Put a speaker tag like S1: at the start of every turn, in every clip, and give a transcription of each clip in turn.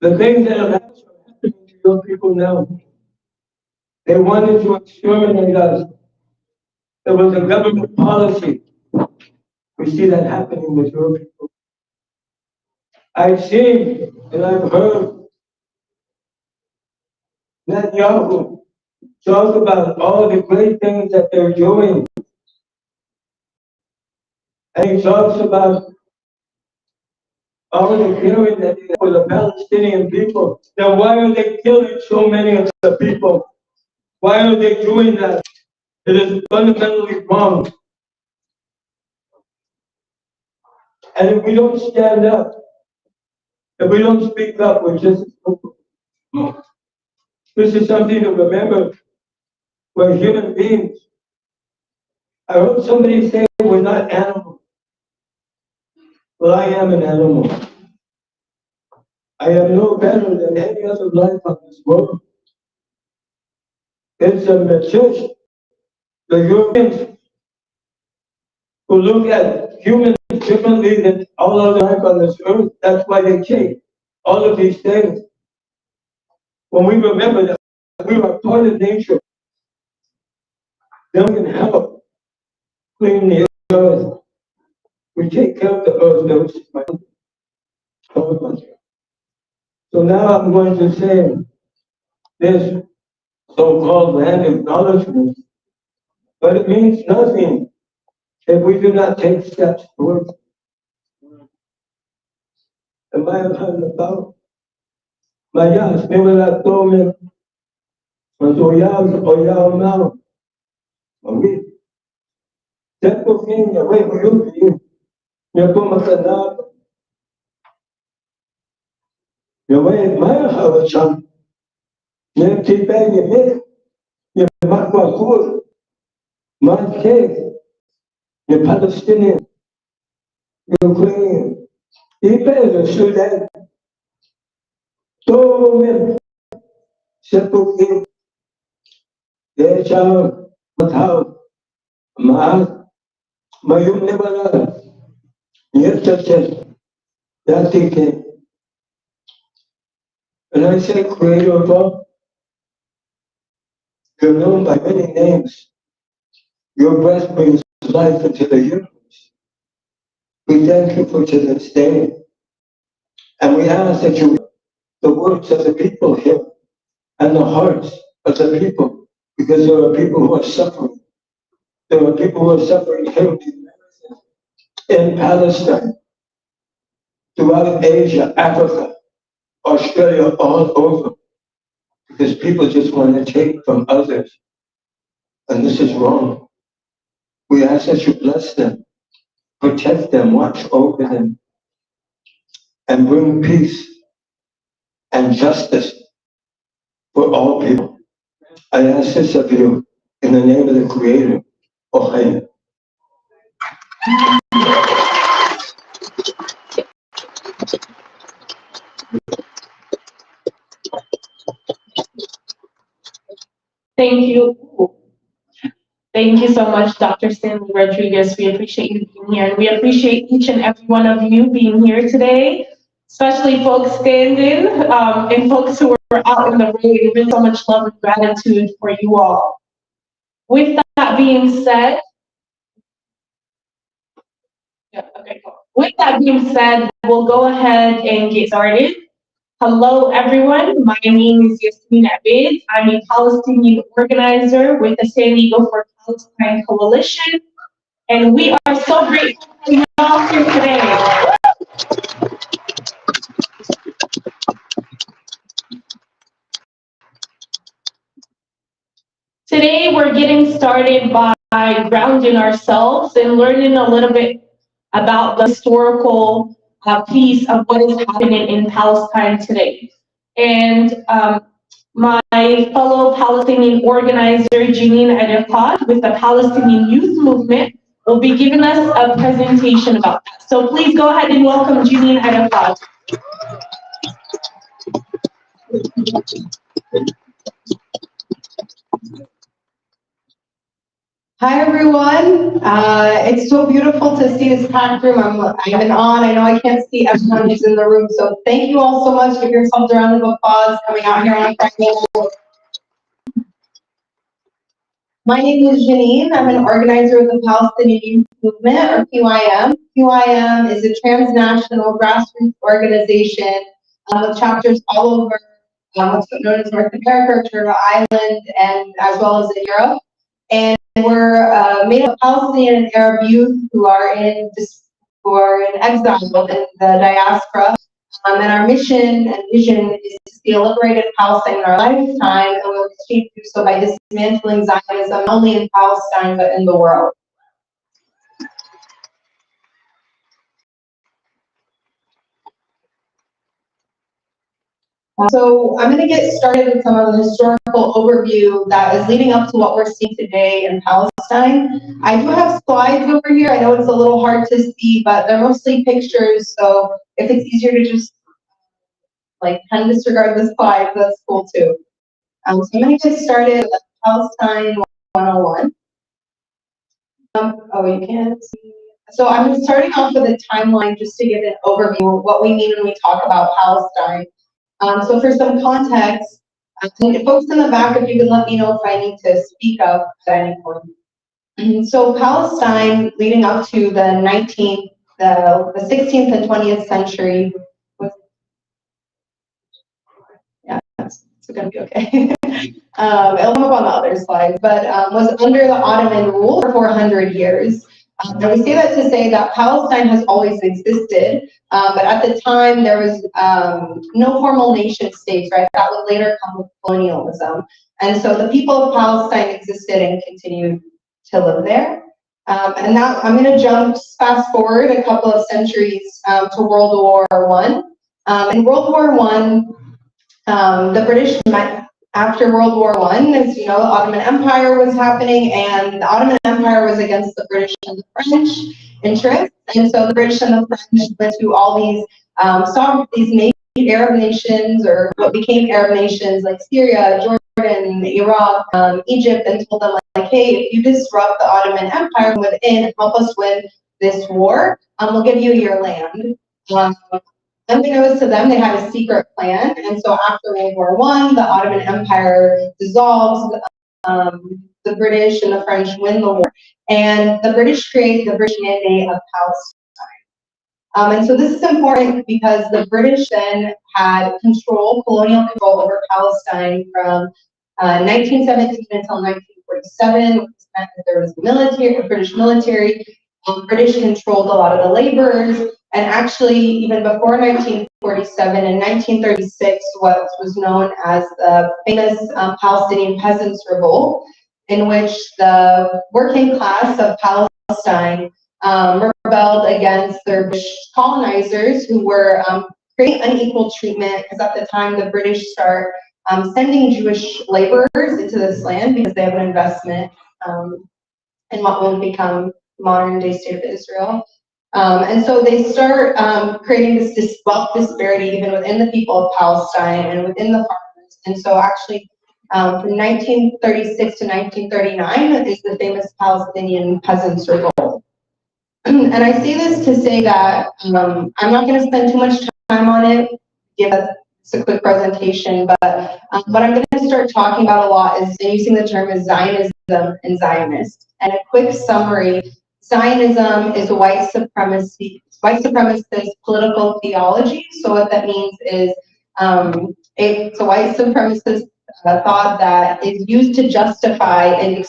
S1: The things that are happening to your people now, they wanted to exterminate us. There was a government policy. We see that happening with your people. I've seen and I've heard that Yahoo talk about all the great things that they're doing. And he talks about all the killing that they do for the Palestinian people. Then why are they killing so many of the people? Why are they doing that? It is fundamentally wrong. And if we don't stand up, if we don't speak up, we're just. This is something to remember. We're human beings. I heard somebody say we're not animals. Well, I am an animal. I am no better than any other life on this world. It's a magician. The humans who look at humans differently than all other life on this earth. That's why they take all of these things. When we remember that we are part of nature, then we can help clean the earth. We take care of the earth, which is my country. So now I'm going to say this so-called land acknowledgement, but it means nothing if we do not take steps towards it. Am I about? My YASMEEN will not throw me. Oyam, OBEID. That will mean the way we look at you. You're going to your way, my house, you keep back your milk, you make my food, my cake, you're Palestinian, you're Ukrainian, you better shoot that. So many simple things. Their child, but how? My you never yes, that's it. And I say, Creator of all, you're known by many names. Your breath brings life into the universe. We thank you for to this day. And we ask that you the words of the people here and the hearts of the people, because there are people who are suffering. There are people who are suffering here in Palestine, throughout Asia, Africa, Australia, all over. Because people just want to take from others. And this is wrong. We ask that you bless them, protect them, watch over them, and bring peace and justice for all people. I ask this of you in the name of the Creator, OBEID.
S2: Thank you. Thank you so much, Dr. Stanley Rodriguez. We appreciate you being here. And we appreciate each and every one of you being here today, especially folks standing and folks who are out in the road. Really so much love and gratitude for you all. With that being said, With that being said, we'll go ahead and get started. Hello, everyone. My name is YASMEEN. I'm a Palestinian organizer with the San Diego for Palestine Coalition, and we are so grateful for you all here today. Today, we're getting started by grounding ourselves and learning a little bit about the historical piece of what is happening in Palestine today. And my fellow Palestinian organizer, JEANINE with the Palestinian Youth Movement, will be giving us a presentation about that. So please go ahead and welcome JEANINE.
S3: Hi everyone. It's so beautiful to see this packed room. I'm in awe. I know I can't see everyone who's in the room, so thank you all so much. Give yourselves a round of applause coming out here on Friday. My name is Janine. I'm an organizer of the Palestinian Youth Movement, or QIM. QIM is a transnational grassroots organization with chapters all over what's known as North America, Turtle Island, and as well as in Europe. And we're made up of Palestinian and Arab youth who are in exile in the diaspora. And our mission and vision is to see a liberated Palestine in our lifetime, and we'll achieve to do so by dismantling Zionism not only in Palestine but in the world. So I'm going to get started with some of the historical overview that is leading up to what we're seeing today in Palestine. I do have slides over here. I know it's a little hard to see, but they're mostly pictures. So if it's easier to just kind of disregard the slides, that's cool too. So I'm going to get started with Palestine 101. Oh, you can't see. So I'm starting off with a timeline just to give an overview of what we mean when we talk about Palestine. So for some context, folks in the back, if you could let me know if I need to speak up at any point. So Palestine, leading up to the 16th and 20th century, it's going to be okay. It'll come up on the other slides, but was under the Ottoman rule for 400 years. And we say that to say that Palestine has always existed, but at the time there was no formal nation states, right? That would later come with colonialism. And so the people of Palestine existed and continued to live there. And that I'm going to fast forward a couple of centuries to World War I. In World War I, the British after World War I, as you know, the Ottoman Empire was happening, and the Ottoman Empire was against the British and the French interests. And so the British and the French went to all these Arab nations, or what became Arab nations, like Syria, Jordan, Iraq, Egypt, and told them, like, hey, if you disrupt the Ottoman Empire from within and help us win this war, we'll give you your land. Unbeknownst to them, they had a secret plan, and so after World War I, the Ottoman Empire dissolves, the British and the French win the war, and the British create the British Mandate of Palestine. And so this is important because the British then had colonial control over Palestine from 1917 until 1947, which meant that there was a British military. British controlled a lot of the laborers. And actually, even before 1947, in 1936, what was known as the famous Palestinian Peasants' Revolt, in which the working class of Palestine rebelled against their British colonizers who were creating unequal treatment, because at the time the British start sending Jewish laborers into this land because they have an investment in what will become modern-day state of Israel. And so they start creating this wealth disparity even within the people of Palestine and within the farmers. And so actually, from 1936 to 1939 is the famous Palestinian Peasants' Revolt. And I say this to say that I'm not going to spend too much time on it, give us a quick presentation, but what I'm going to start talking about a lot is using the term as Zionism and Zionist. And a quick summary: Zionism is a white supremacist political theology. So what that means is it's a white supremacist thought that is used to justify and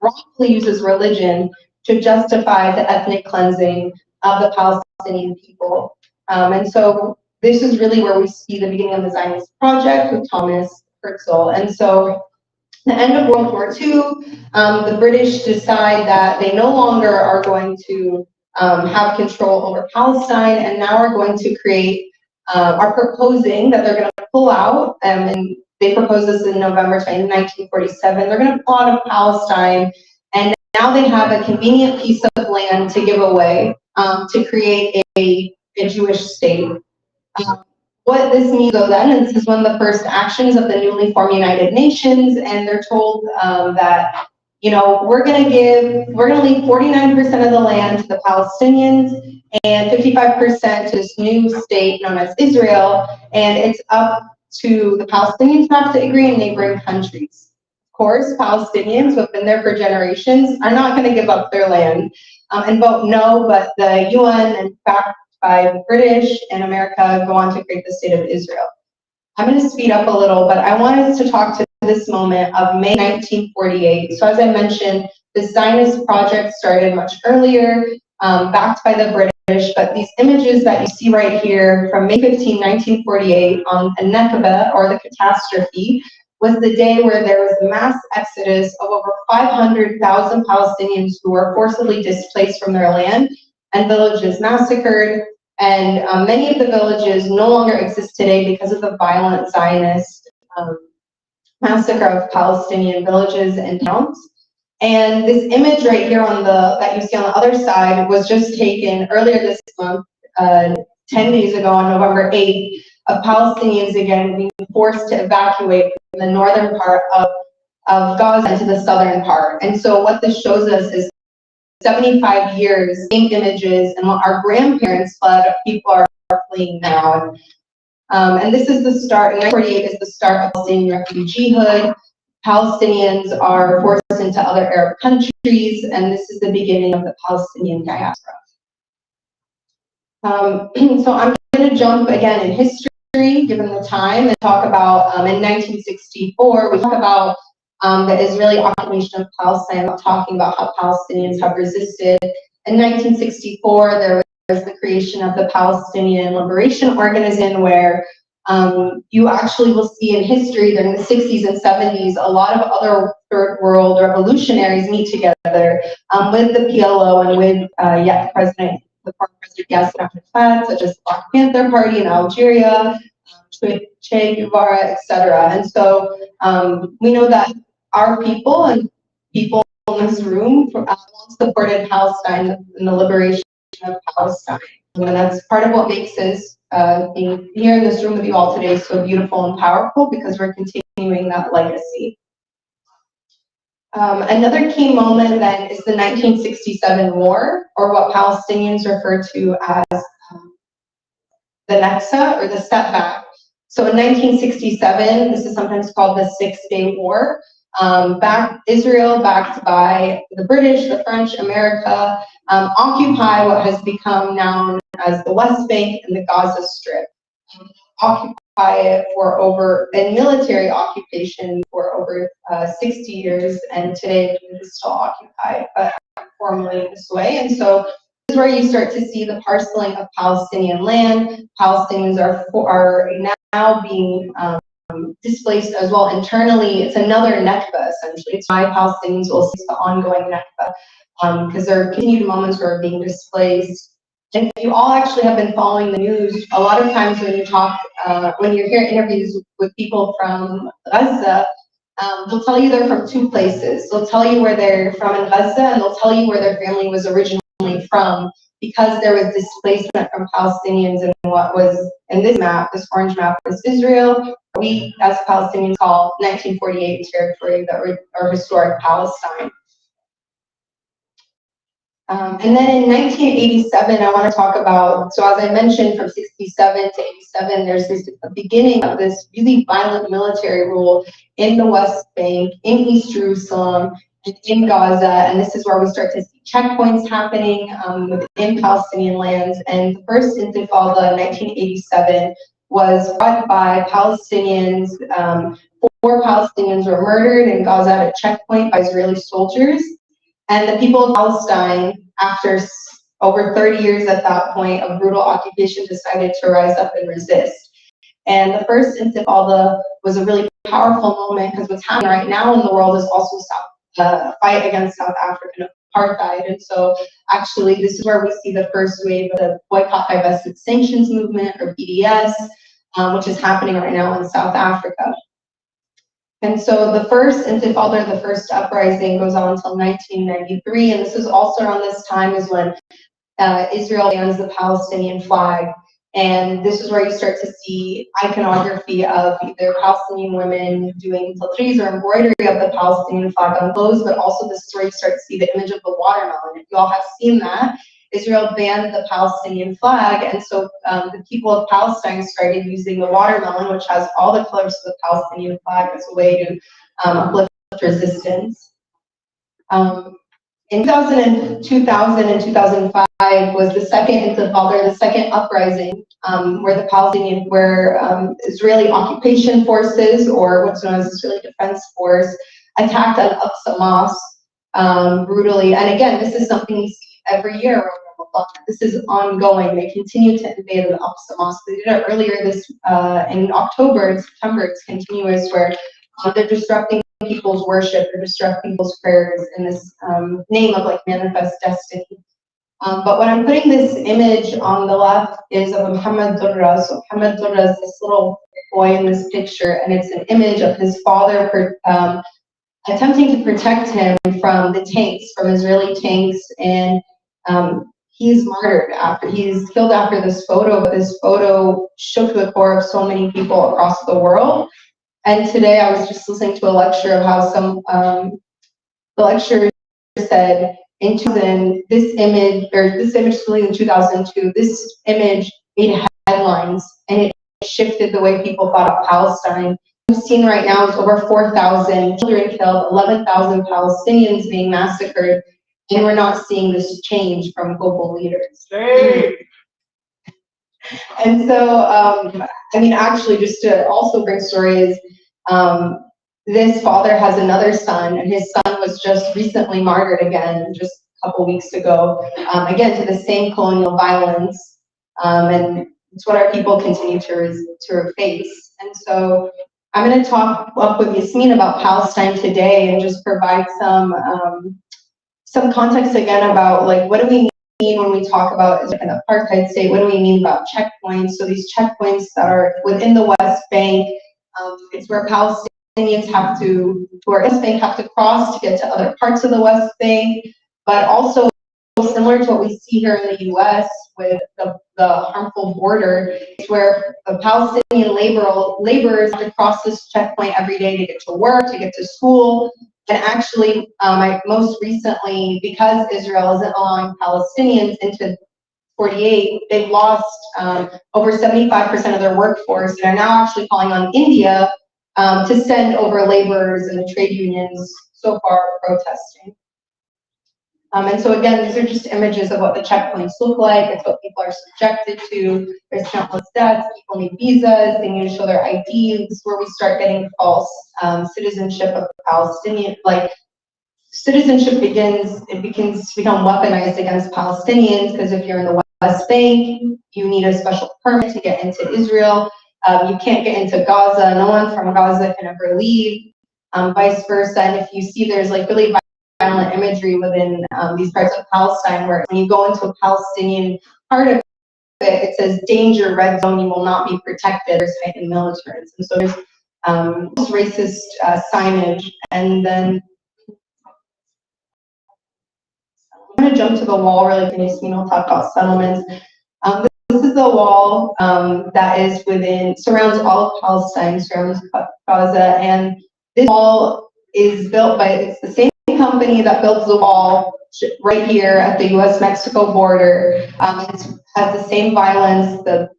S3: wrongfully uses religion to justify the ethnic cleansing of the Palestinian people. And so this is really where we see the beginning of the Zionist project with Thomas Herzl. And so the end of World War II, the British decide that they no longer are going to have control over Palestine, and now are going to are proposing that they're going to pull out, and they proposed this in November 1947, they're going to pull out of Palestine, and now they have a convenient piece of land to give away to create a Jewish state. What this means, though, then, and this is one of the first actions of the newly formed United Nations, and they're told that you know, we're going to leave 49% of the land to the Palestinians and 55% to this new state known as Israel, and it's up to the Palestinians to have to agree in neighboring countries. Of course, Palestinians who have been there for generations are not going to give up their land and vote no, but the UN, and backed by the British and America, go on to create the state of Israel. I'm going to speed up a little, but I want us to talk to this moment of May 1948. So as I mentioned, the Zionist project started much earlier, backed by the British, but these images that you see right here from May 15, 1948 on the Nakba, or the catastrophe, was the day where there was a mass exodus of over 500,000 Palestinians who were forcibly displaced from their land and villages massacred. And many of the villages no longer exist today because of the violent Zionist massacre of Palestinian villages and towns. And this image right here on that you see on the other side was just taken earlier this month, 10 days ago on November 8th, of Palestinians again being forced to evacuate from the northern part of Gaza into the southern part. And so what this shows us is 75 years, same images, and what our grandparents fled, people are fleeing now. And this is the start, 1948 is the start of Palestinian refugeehood. Palestinians are forced into other Arab countries, and this is the beginning of the Palestinian diaspora. So I'm going to jump again in history, given the time, and talk about in 1964, we talk about the Israeli occupation of Palestine, talking about how Palestinians have resisted. In 1964, there was the creation of the Palestinian Liberation Organization, where you actually will see in history during the 60s and 70s, a lot of other third world revolutionaries meet together with the PLO and with the former President YASMEEN, such as the Black Panther Party in Algeria, Che Guevara, etc. And so we know that our people and people in this room supported Palestine and the liberation of Palestine. And that's part of what makes us being here in this room with you all today so beautiful and powerful, because we're continuing that legacy. Another key moment then is the 1967 war, or what Palestinians refer to as the Nakba, or the setback. So in 1967, this is sometimes called the Six-Day War. Israel, backed by the British, the French, America, occupy what has become known as the West Bank and the Gaza Strip. Occupy it for in military occupation for over 60 years, and today it is still occupied, but formally this way. And so this is where you start to see the parceling of Palestinian land. Palestinians are now being displaced as well internally. It's another Nakba, essentially. It's why Palestinians will see the ongoing Nakba, because there are continued moments where being displaced. And you all actually have been following the news. A lot of times when you talk, when you hear interviews with people from Gaza, they'll tell you they're from two places. They'll tell you where they're from in Gaza, and they'll tell you where their family was originally from, because there was displacement from Palestinians in what was, in this map, this orange map, was Israel. We, as Palestinians, call 1948 territory, or historic Palestine. And then in 1987, I want to talk about, so as I mentioned, from 67 to 87, there's this beginning of this really violent military rule in the West Bank, in East Jerusalem, and in Gaza, and this is where we start to see checkpoints happening within Palestinian lands. And the first Intifada in 1987 was brought by Palestinians. 4 Palestinians were murdered in Gaza at a checkpoint by Israeli soldiers. And the people of Palestine, after over 30 years at that point of brutal occupation, decided to rise up and resist. And the first Intifada was a really powerful moment, because what's happening right now in the world is also fight against South African apartheid. And so actually this is where we see the first wave of the Boycott, Divest, Sanctions movement, or BDS, which is happening right now in South Africa. And so the first Intifada, the first uprising, goes on until 1993, and this is also around this time is when Israel bans the Palestinian flag. And this is where you start to see iconography of either Palestinian women doing tatreez or embroidery of the Palestinian flag on clothes, but also this is where you start to see the image of the watermelon. If you all have seen that, Israel banned the Palestinian flag, and so the people of Palestine started using the watermelon, which has all the colors of the Palestinian flag, as a way to uplift resistance. In 2000 and 2005 was the second intifada, the second uprising, where Israeli occupation forces, or what's known as Israeli Defense Force, attacked Al-Aqsa Mosque brutally. And again, this is something we see every year around Ramadan. This is ongoing. They continue to invade Al-Aqsa Mosque. They did it earlier in October and September. It's continuous, where they're disrupting people's worship, they're disrupting people's prayers in this name of like manifest destiny. But when I'm putting this image on the left is of Muhammad Durra. So Muhammad Durra is this little boy in this picture, and it's an image of his father attempting to protect him from the tanks, from Israeli tanks, and he's martyred he's killed after this photo, but this photo shook the core of so many people across the world. And today I was just listening to a lecture of how the lecturer said in 2000, this image really in 2002, this image made headlines, and it shifted the way people thought of Palestine. We've seen right now is over 4,000 children killed, 11,000 Palestinians being massacred, and we're not seeing this change from global leaders. And so, I mean, actually, just to also bring stories, this father has another son, and his son was just recently martyred again, just a couple weeks ago, again, to the same colonial violence, and it's what our people continue to face. And so I'm going to talk up with Yasmeen about Palestine today and just provide some context again about like what do we mean when we talk about an apartheid state. What do we mean about checkpoints? So these checkpoints that are within the West Bank, it's where Palestinians have to cross to get to other parts of the West Bank, but also similar to what we see here in the U.S. with the harmful border, where the Palestinian laborers have to cross this checkpoint every day to get to work, to get to school. And actually, most recently, because Israel isn't allowing Palestinians into 48, they've lost over 75% of their workforce, and are now actually calling on India to send over laborers and trade unions so far protesting. And so again, these are just images of what the checkpoints look like. It's what people are subjected to. There's countless deaths. People need visas. They need to show their ID. This is where we start getting false citizenship of Palestinian. Like citizenship begins to become weaponized against Palestinians, because if you're in the West Bank, you need a special permit to get into Israel. You can't get into Gaza. No one from Gaza can ever leave. Vice versa. And if you see, there's like really violent imagery within these parts of Palestine, where when you go into a Palestinian part of it, it says danger, red zone, you will not be protected. There's heightened militarism. And so there's racist signage. And then I'm going to jump to the wall really quick. We'll talk about settlements. This is the wall that is surrounds all of Palestine, surrounds Gaza, and this wall is built by, it's the same company that builds the wall right here at the U.S.-Mexico border. It has the same violence. The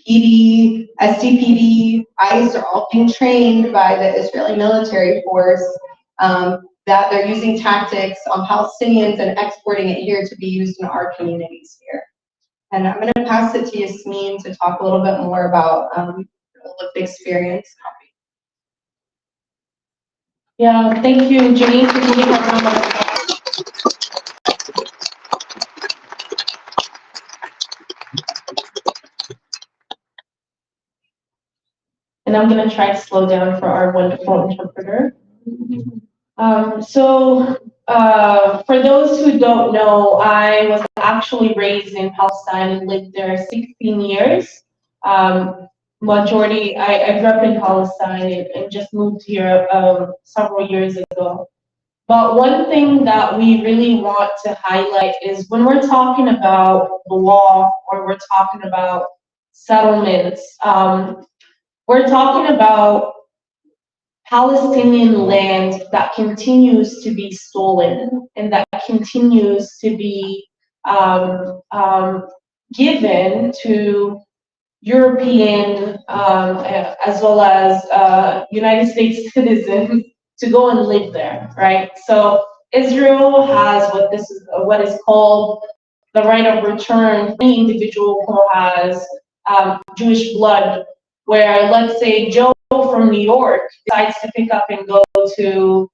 S3: PD, SDPD, ICE are all being trained by the Israeli military force, that they're using tactics on Palestinians and exporting it here to be used in our communities here. And I'm going to pass it to Yasmeen to talk a little bit more about the lived experience.
S2: Yeah, thank you, Janine, for being here. And I'm going to try to slow down for our wonderful interpreter. For those who don't know, I was actually raised in Palestine and lived there 16 years. Majority, I grew up in Palestine and just moved here several years ago. But one thing that we really want to highlight is when we're talking about the wall, or we're talking about settlements. We're talking about Palestinian land that continues to be stolen and that continues to be given to European as well as United States citizens to go and live there, right? So Israel has what is called the right of return for any individual who has Jewish blood, where let's say Joe from New York decides to pick up and go to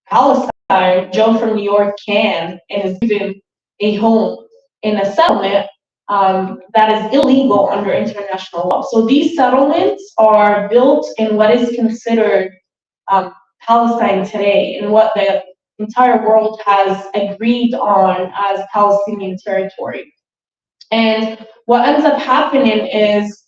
S2: Palestine. Joe from New York can and is given a home in a settlement that is illegal under international law. So these settlements are built in what is considered Palestine today, and what the entire world has agreed on as Palestinian territory. And what ends up happening is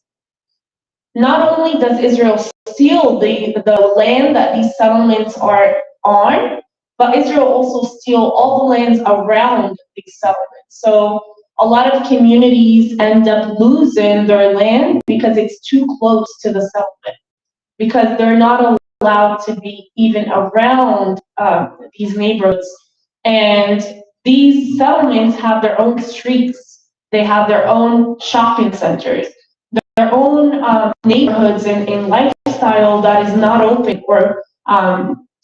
S2: not only does Israel steal the land that these settlements are on, but Israel also steal all the lands around these settlements. So a lot of communities end up losing their land because it's too close to the settlement, because they're not allowed to be even around these neighborhoods. And these settlements have their own streets, they have their own shopping centers, their own neighborhoods and lifestyle that is not open or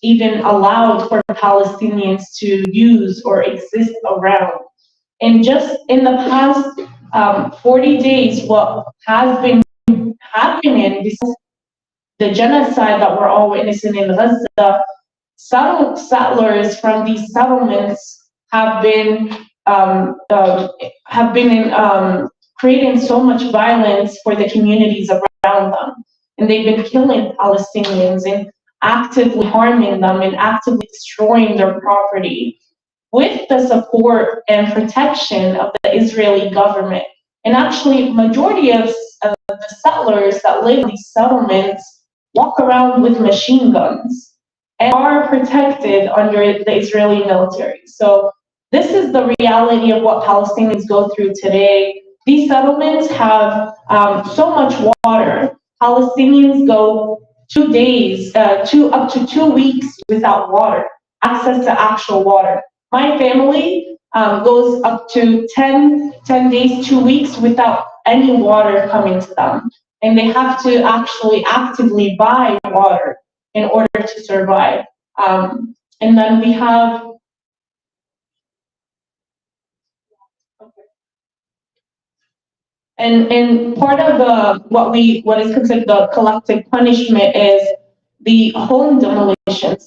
S2: even allowed for Palestinians to use or exist around. And just in the past 40 days, what has been happening, besides the genocide that we're all witnessing in Gaza, settlers from these settlements have been creating so much violence for the communities around them. And they've been killing Palestinians and actively harming them and actively destroying their property, with the support and protection of the Israeli government. And actually, majority of the settlers that live in these settlements walk around with machine guns and are protected under the Israeli military. So this is the reality of what Palestinians go through today. These settlements have so much water. Palestinians go 2 days, up to 2 weeks without water, access to actual water. My family goes up to 10 days, 2 weeks without any water coming to them. And they have to actually actively buy water in order to survive. And then we have, and part of what is considered the collective punishment is the home demolition.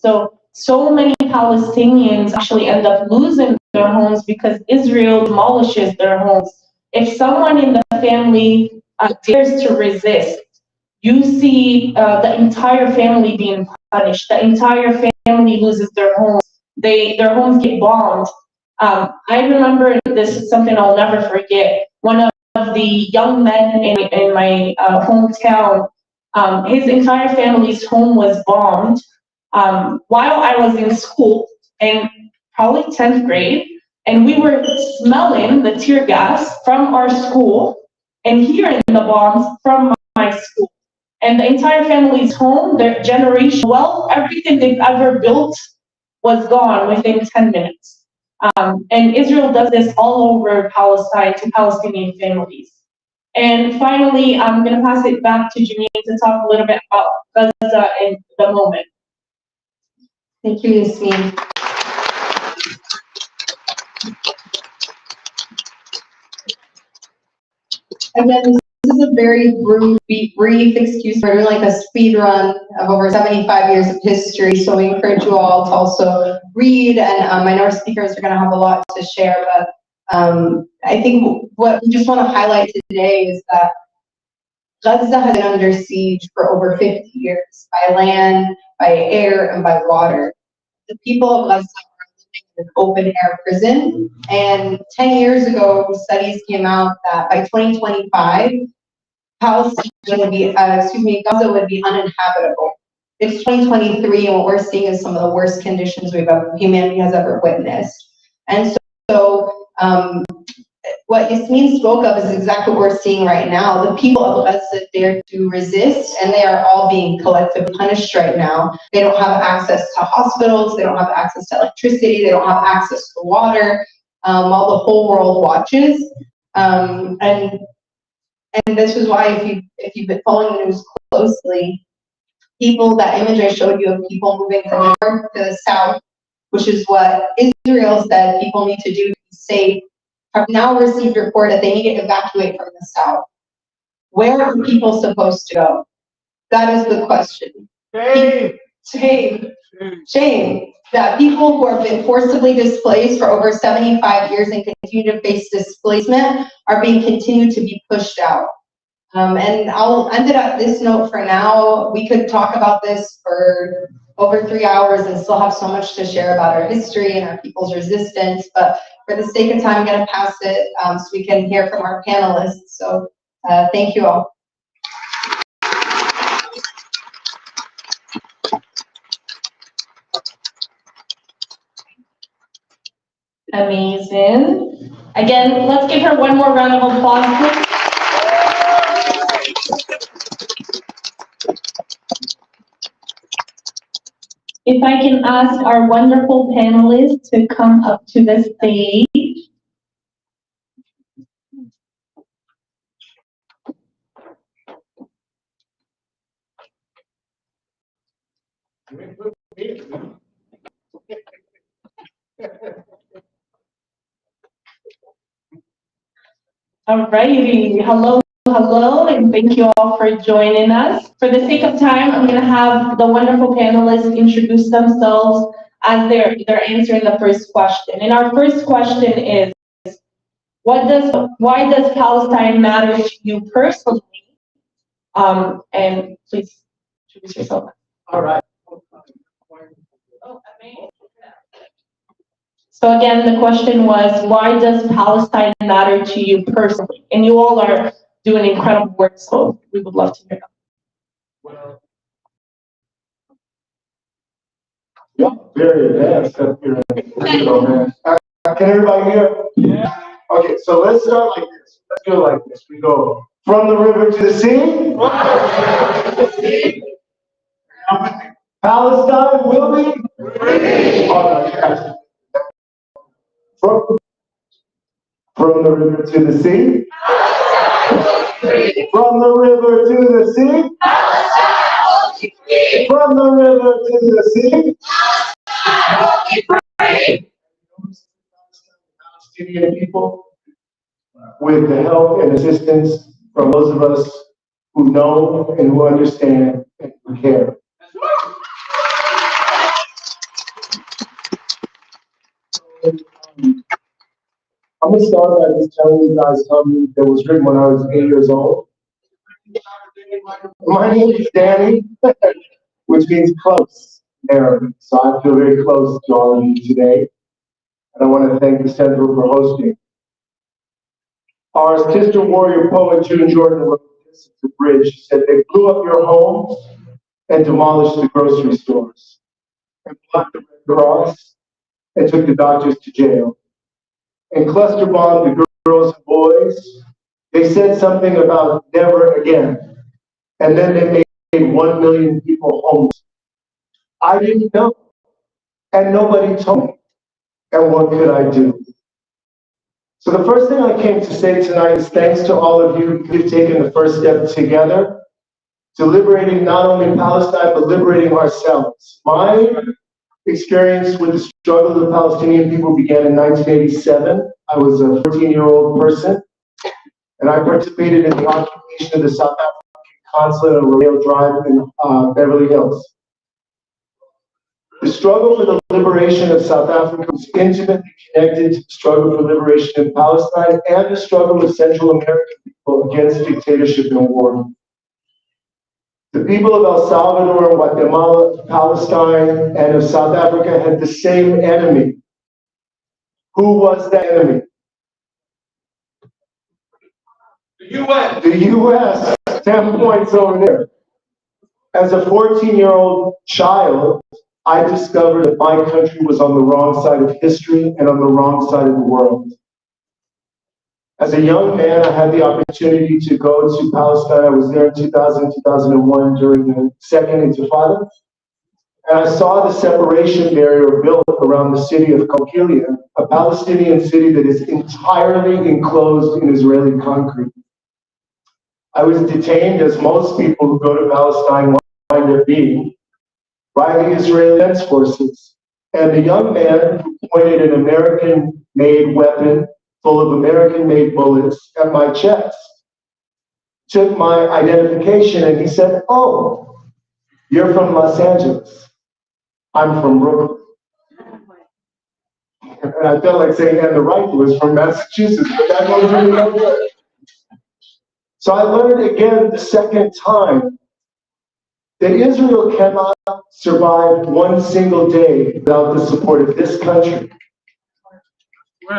S2: So many Palestinians actually end up losing their homes because Israel demolishes their homes. If someone in the family dares to resist, you see the entire family being punished. The entire family loses their homes. Their homes get bombed. I remember, this is something I'll never forget. One of the young men in my hometown, his entire family's home was bombed while I was in school, in probably 10th grade, and we were smelling the tear gas from our school and hearing the bombs from my school. And the entire family's home, their generation, wealth, everything they've ever built was gone within 10 minutes. And Israel does this all over Palestine to Palestinian families. And finally, I'm going to pass it back to Janine to talk a little bit about Gaza in the moment.
S3: Thank you, Yasmeen. Again, this is a very brief excuse. We're doing like a speed run of over 75 years of history, so we encourage you all to also read, and I know our speakers are going to have a lot to share, but I think what we just want to highlight today is that Gaza has been under siege for over 50 years, by land, by air, and by water. The people of Gaza are living in an open-air prison, and 10 years ago, studies came out that by 2025, Palestine would be, Gaza would be uninhabitable. It's 2023, and what we're seeing is some of the worst conditions humanity has ever witnessed. And so what Yasmeen spoke of is exactly what we're seeing right now. The people of Gaza dare to resist, and they are all being collectively punished right now. They don't have access to hospitals, they don't have access to electricity, they don't have access to water, while the whole world watches. And this is why, if you've been following the news closely, that image I showed you of people moving from the north to the south, which is what Israel said people need to do to be safe, have now received a report that they need to evacuate from the south. Where are people supposed to go? That is the question. Shame that people who have been forcibly displaced for over 75 years and continue to face displacement are being continued to be pushed out. And I'll end it at this note for now. We could talk about this for over 3 hours and still have so much to share about our history and our people's resistance, but for the sake of time, I'm going to pass it so we can hear from our panelists. So thank you all.
S2: Amazing. Again, let's give her one more round of applause, please. If I can ask our wonderful panelists to come up to the stage. Alrighty, hello, and thank you all for joining us. For the sake of time, I'm going to have the wonderful panelists introduce themselves as they're answering the first question. And our first question is, why does Palestine matter to you personally? And please introduce yourself.
S4: All right.
S2: So again, the question was, why does Palestine matter to you personally? And you all are doing incredible work, so we would love to hear that.
S4: Well, yeah, very advanced up here. Man. Can everybody hear? Yeah. Okay, so let's start like this. Let's go like this. We go from the river to the sea. Palestine will be free. All right. From the river to the sea. From the river to the sea. From the river to the sea. Palestinian people, with the help and assistance from those of us who know and who understand and who care. I'm going to start by just telling you guys something that was written when I was 8 years old. My name is Danny, which means close in Arabic. So I feel very close to all of you today. And I want to thank the Center for hosting. Our sister warrior poet, June Jordan, wrote this at the bridge. She said, they blew up your homes and demolished the grocery stores and blocked the Red Cross and took the doctors to jail. And cluster bombed the girls and boys. They said something about never again. And then they made 1 million people homeless. I didn't know. And nobody told me. And what could I do? So the first thing I came to say tonight is thanks to all of you who've taken the first step together to liberating not only Palestine, but liberating ourselves. My experience with the struggle of the Palestinian people began in 1987. I was a 14-year-old person, and I participated in the occupation of the South African consulate on Rodeo Drive in Beverly Hills. The struggle for the liberation of South Africa was intimately connected to the struggle for liberation in Palestine and the struggle of Central American people against dictatorship and war. The people of El Salvador, Guatemala, Palestine, and of South Africa had the same enemy. Who was that enemy? The U.S. The U.S. 10 points over there. As a 14-year-old child, I discovered that my country was on the wrong side of history and on the wrong side of the world. As a young man, I had the opportunity to go to Palestine. I was there in 2000, 2001 during the Second Intifada. And I saw the separation barrier built around the city of Kokilian, a Palestinian city that is entirely enclosed in Israeli concrete. I was detained, as most people who go to Palestine wind up being, by the Israeli Defense Forces. And the young man who pointed an American-made weapon full of American-made bullets at my chest took my identification and he said, "Oh, you're from Los Angeles. I'm from Brooklyn." And I felt like saying, and the rifle was from Massachusetts, but that wasn't really no good. So I learned again the second time that Israel cannot survive one single day without the support of this country.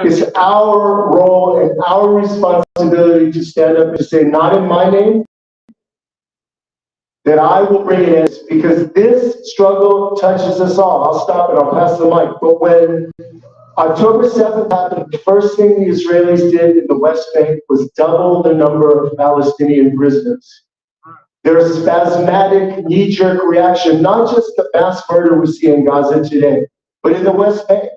S4: It's our role and our responsibility to stand up and say, not in my name, that I will bring it in, because this struggle touches us all. I'll stop and I'll pass the mic. But when October 7th happened, the first thing the Israelis did in the West Bank was double the number of Palestinian prisoners. Their spasmodic knee-jerk reaction, not just the mass murder we see in Gaza today, but in the West Bank,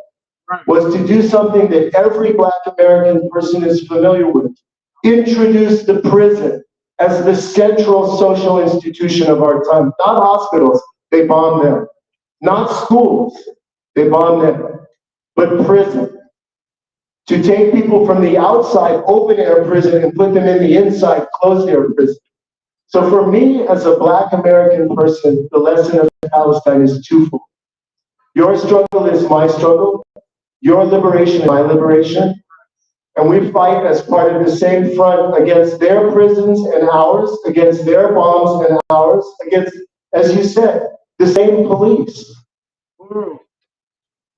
S4: was to do something that every Black American person is familiar with: introduce the prison as the central social institution of our time. Not hospitals, they bombed them. Not schools, they bombed them. But prison. To take people from the outside open-air prison and put them in the inside closed-air prison. So for me, as a Black American person, the lesson of Palestine is twofold. Your struggle is my struggle. Your liberation is my liberation. And we fight as part of the same front against their prisons and ours, against their bombs and ours, against, as you said, the same police.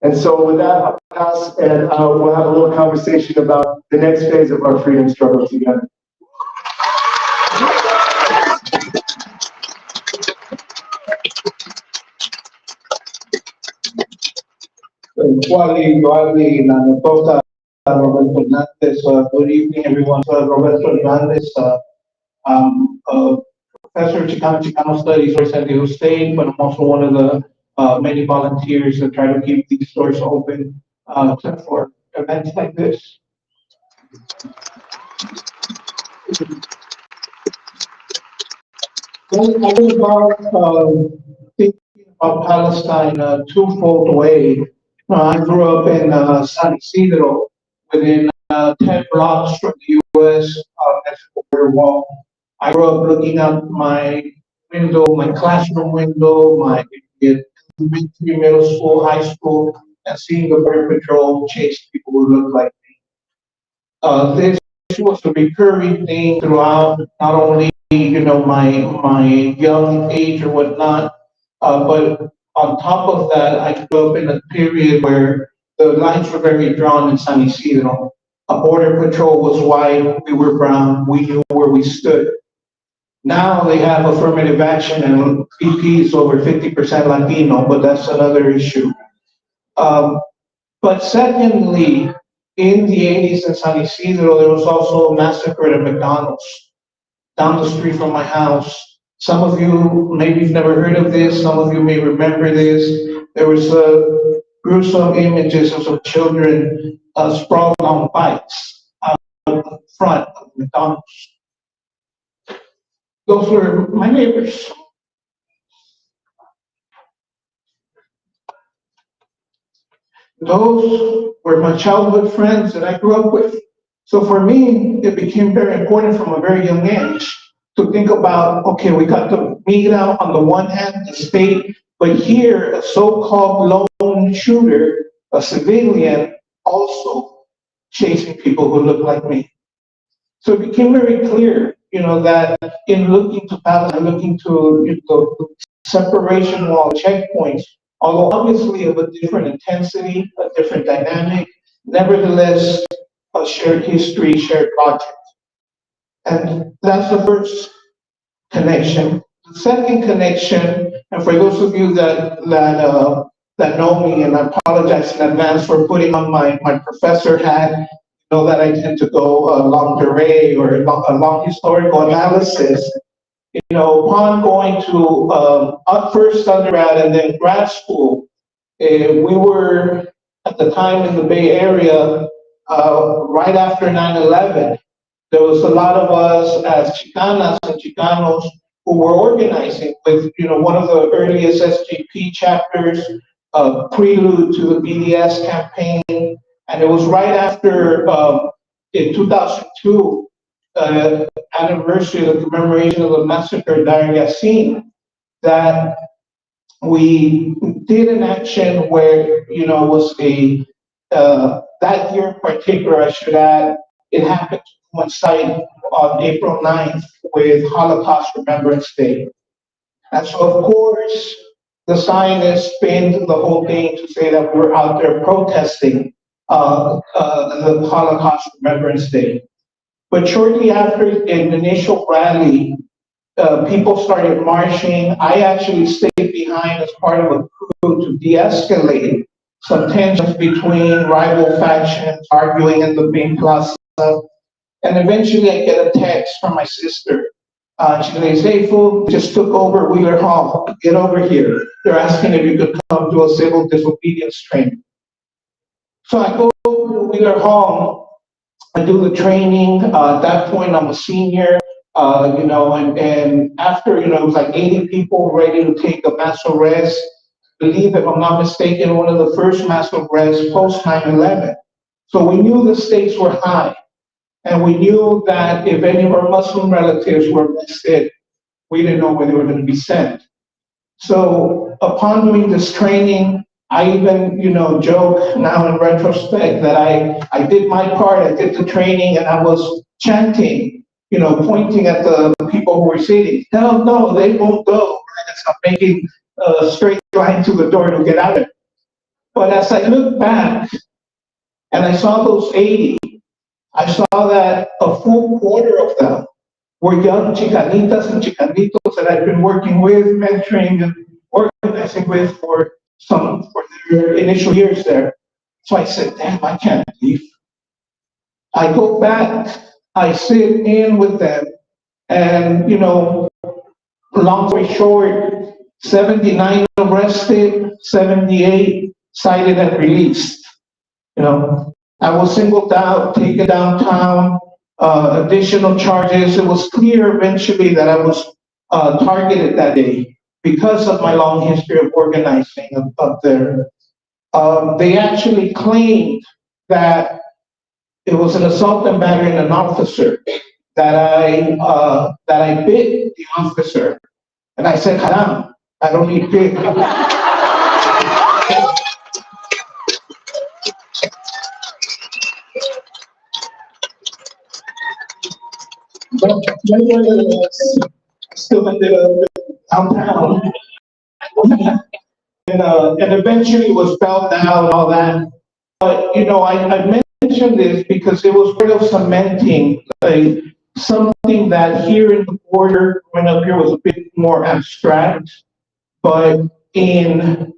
S4: And so with that, I'll pass and we'll have a little conversation about the next phase of our freedom struggle together.
S5: Igual la nota Roberto Hernandez. Good evening, everyone. Roberto Hernandez, professor of Chicano Studies for San Diego State, but I'm also one of the many volunteers that try to keep these doors open for events like this. I was about thinking about Palestine a twofold way. I grew up in San Isidro, within 10 blocks from the U.S. Mexico border wall. I grew up looking out my window, my classroom window, my elementary, middle school, high school, and seeing the Border Patrol chase people who look like me. This was a recurring thing throughout not only my young age or whatnot, but on top of that, I grew up in a period where the lines were very drawn in San Isidro. A Border Patrol was white, we were brown, we knew where we stood. Now they have affirmative action and BP is over 50% Latino, but that's another issue. But secondly, in the 80s in San Isidro, there was also a massacre at McDonald's down the street from my house. Some of you maybe have never heard of this, some of you may remember this. There was gruesome images of some children sprawled on bikes out in front of McDonald's. Those were my neighbors. Those were my childhood friends that I grew up with. So for me, it became very important from a very young age to think about, okay, we got the migra on the one hand, the state, but here, a so-called lone shooter, a civilian, also chasing people who look like me. So it became very clear, that in looking to Palestine, looking to the separation wall checkpoints, although obviously of a different intensity, a different dynamic, nevertheless, a shared history, shared project. And that's the first connection. The second connection, and for those of you that know me, and I apologize in advance for putting on my professor hat, know that I tend to go along the way or along historical analysis. Upon going to first undergrad and then grad school, we were at the time in the Bay Area, right after 9/11. There was a lot of us as Chicanas and Chicanos who were organizing with, one of the earliest SJP chapters, prelude to the BDS campaign. And it was right after, in 2002, anniversary of the commemoration of the massacre of YASMEEN, that we did an action where, was that year in particular, I should add, it happened to coincide on April 9th with Holocaust Remembrance Day. And so, of course, the Zionists spinned the whole thing to say that we're out there protesting the Holocaust Remembrance Day. But shortly after an initial rally, people started marching. I actually stayed behind as part of a crew to de-escalate some tensions between rival factions arguing in the main plaza. And eventually I get a text from my sister. She says, "Hey, fool, just took over Wheeler Hall. Get over here. They're asking if you could come to a civil disobedience training." So I go to Wheeler Hall. I do the training. At that point, I'm a senior. And after, it was like 80 people ready to take a mass arrest. I believe, if I'm not mistaken, one of the first mass arrests post 9/11. So we knew the stakes were high. And we knew that if any of our Muslim relatives were arrested, we didn't know where they were going to be sent. So upon doing this training, I even, joke now in retrospect that I did my part, I did the training, and I was chanting, pointing at the people who were sitting. Hell no, they won't go. I'm making a straight line to the door to get out of it. But as I look back and I saw those 80, I saw that a full quarter of them were young Chicanitas and Chicanitos that I've been working with, mentoring, and organizing with for their initial years there. So I said, damn, I can't leave. I go back, I sit in with them, and, long story short, 79 arrested, 78 cited and released. I was singled out, taken downtown, additional charges. It was clear eventually that I was targeted that day because of my long history of organizing up there. They actually claimed that it was an assault and battery on an officer, that I bit the officer. And I said, haram, I don't need big. Still in the downtown. And eventually was felt down and all that. But, I mentioned this because it was part of cementing something that here in the border, growing up here, was a bit more abstract. But in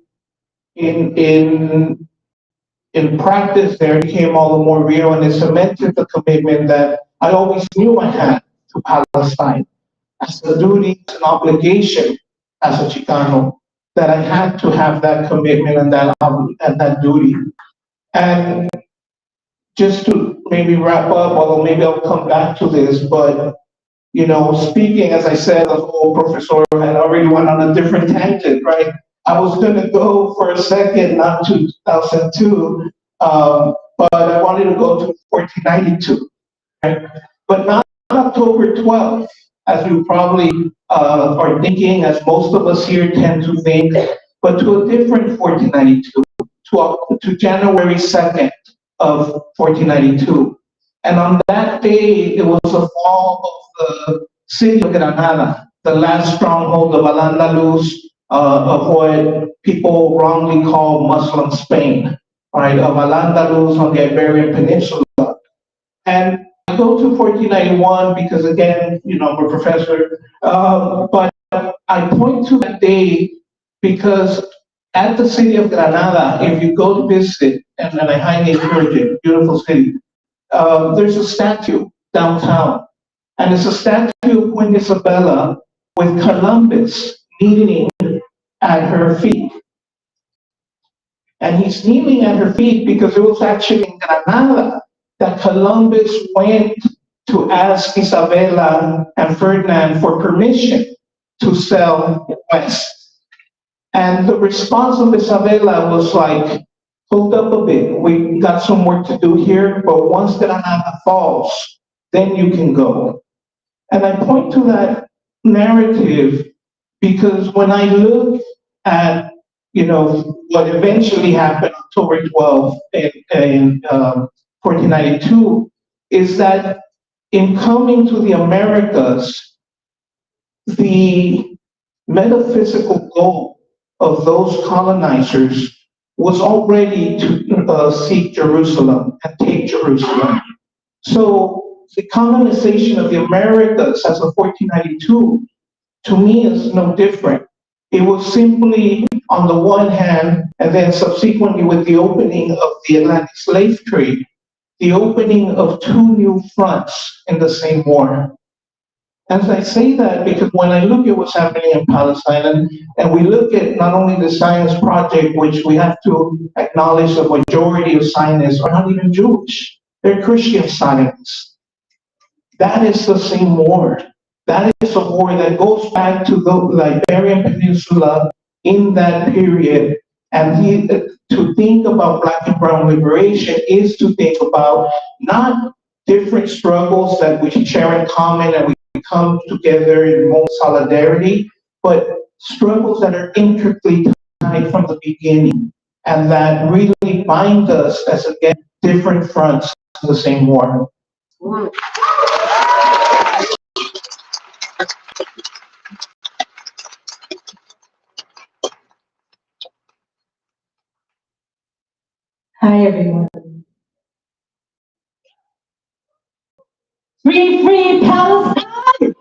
S5: practice, there became all the more real, and it cemented the commitment that I always knew I had to Palestine as a duty, as an obligation as a Chicano, that I had to have that commitment and that duty. And just to maybe wrap up, although maybe I'll come back to this, but speaking, as I said, the whole professor had already went on a different tangent, right? I was going to go for a second, not to 2002, but I wanted to go to 1492, right? But not October 12th, as you probably are thinking, as most of us here tend to think, but to a different 1492, to January 2nd of 1492. And on that day, it was the fall of the city of Granada, the last stronghold of Al-Andalus, of what people wrongly call Muslim Spain, right? Of Al-Andalus on the Iberian Peninsula. And I go to 1491 because, again, I'm a professor, but I point to that day because at the city of Granada, if you go to visit, and I highly encourage it, beautiful city, there's a statue downtown, and it's a statue of Queen Isabella with Columbus kneeling at her feet. And he's kneeling at her feet because it was actually in Granada that Columbus went to ask Isabella and Ferdinand for permission to sail west. And the response of Isabella was like, hold up a bit, we got some work to do here, but once Granada falls, then you can go. And I point to that narrative because when I look at, what eventually happened October 12th in 1492, is that in coming to the Americas, the metaphysical goal of those colonizers was already to seek Jerusalem and take Jerusalem. So the colonization of the Americas as of 1492, to me, is no different. It was simply, on the one hand, and then subsequently with the opening of the Atlantic slave trade, the opening of two new fronts in the same war. As I say that because when I look at what's happening in Palestine, and we look at not only the Zionist project, which we have to acknowledge the majority of Zionists are not even Jewish, they're Christian Zionists. That is the same war. That is a war that goes back to the Iberian Peninsula in that period. And to think about Black and Brown liberation is to think about not different struggles that we share in common and we come together in more solidarity, but struggles that are intricately tied from the beginning and that really bind us as, again, different fronts to the same war.
S2: Hi, everyone. Free, free Palestine!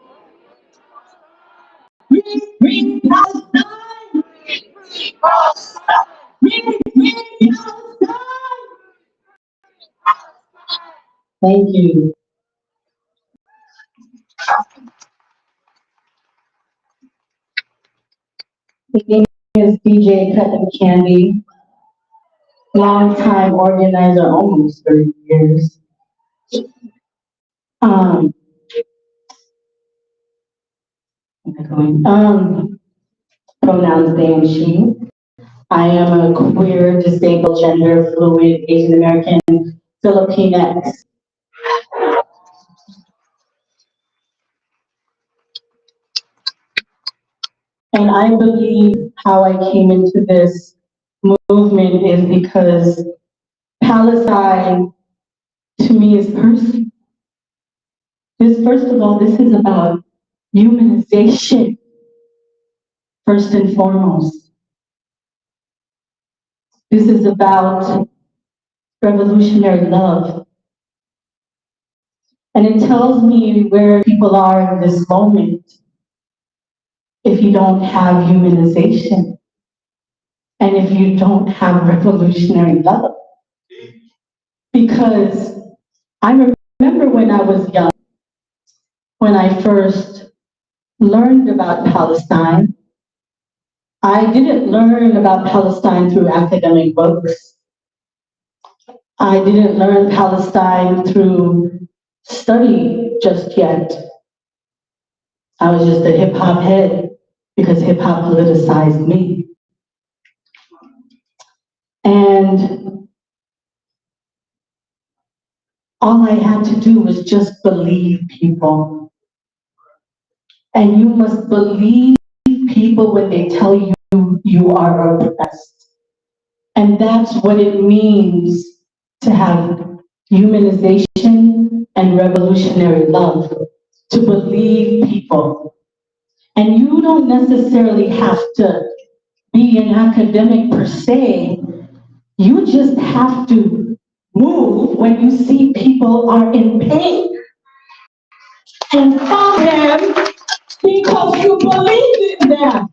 S2: Free, free Palestine! Free, free Palestine! Thank you. My name is DJ KUTTIN, long-time organizer, almost 30 years. Pronouns they and she. I am a queer, disabled, gender fluid, Asian American, Filipinx. And I believe how I came into this movement is because Palestine, to me, is personal. First of all, this is about humanization, first and foremost. This is about revolutionary love. And it tells me where people are in this moment if you don't have humanization and if you don't have revolutionary love. Because I remember when I was young, when I first learned about Palestine, I didn't learn about Palestine through academic books. I didn't learn Palestine through study just yet. I was just a hip hop head because hip hop politicized me. And all I had to do was just believe people. And you must believe people when they tell you you are oppressed. And that's what it means to have humanization and revolutionary love, to believe people. And you don't necessarily have to be an academic per se. You just have to move when you see people are in pain. And tell them because you believe in them.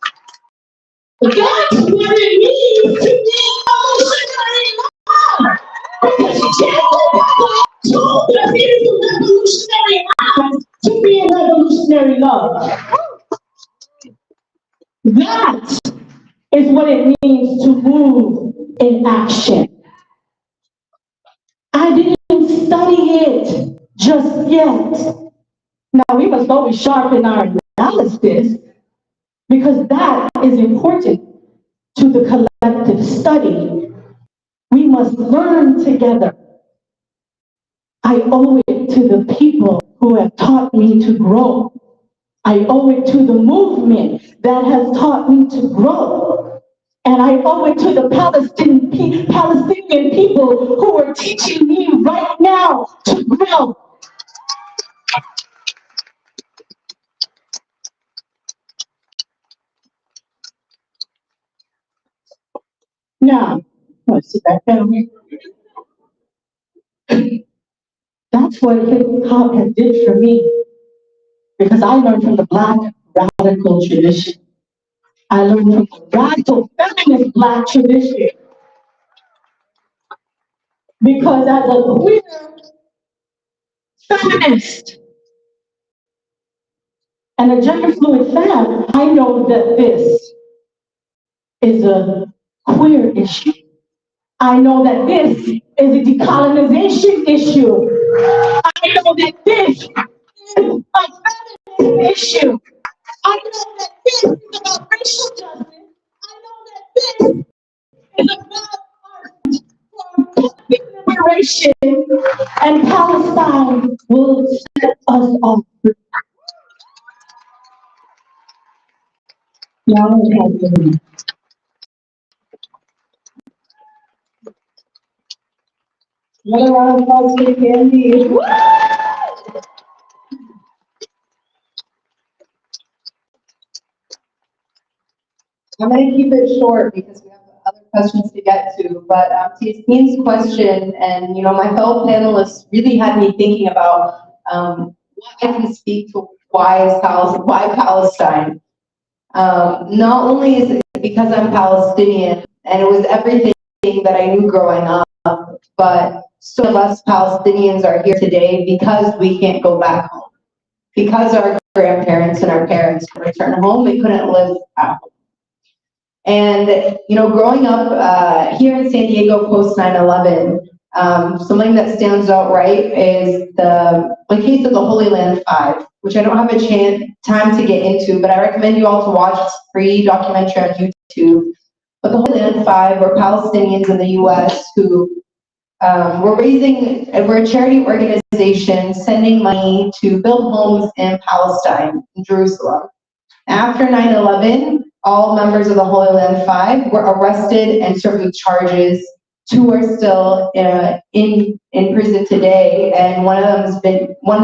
S2: That's what it means to be revolutionary love. Because you can't go back to told us it is a revolutionary act to be a revolutionary love. That is what it means to move in action. I didn't study it just yet. Now we must always sharpen our analysis because that is important to the collective study. We must learn together. I owe it to the people who have taught me to grow. I owe it to the movement that has taught me to grow. And I owe it to the Palestinian people who are teaching me right now to grow. Now, let's sit back down here. That's what hip hop has did for me. Because I learned from the Black radical tradition. I learned from the radical feminist Black tradition. Because as a queer feminist and a gender fluid femme, I know that this is a queer issue. I know that this is a decolonization issue. I know that this is a feminist issue. I know that this is about racial justice. I know that this is about art for liberation, and Palestine will set us all free. Another round of applause for Kandi.
S3: I'm going to keep it short because we have other questions to get to, but to Yasmeen's question, and my fellow panelists really had me thinking about what I can speak to why Palestine. Not only is it because I'm Palestinian, and it was everything that I knew growing up, but so less Palestinians are here today because we can't go back home. Because our grandparents and our parents could return home, they couldn't live at home. And, growing up here in San Diego post 9/11, something that stands out is the case of the Holy Land 5, which I don't have a time to get into, but I recommend you all to watch. It's a free documentary on YouTube. But the Holy Land 5 were Palestinians in the U.S. who we're a charity organization sending money to build homes in Palestine, in Jerusalem. After 9/11, all members of the Holy Land 5 were arrested and served with charges. 2 are still in prison today, and one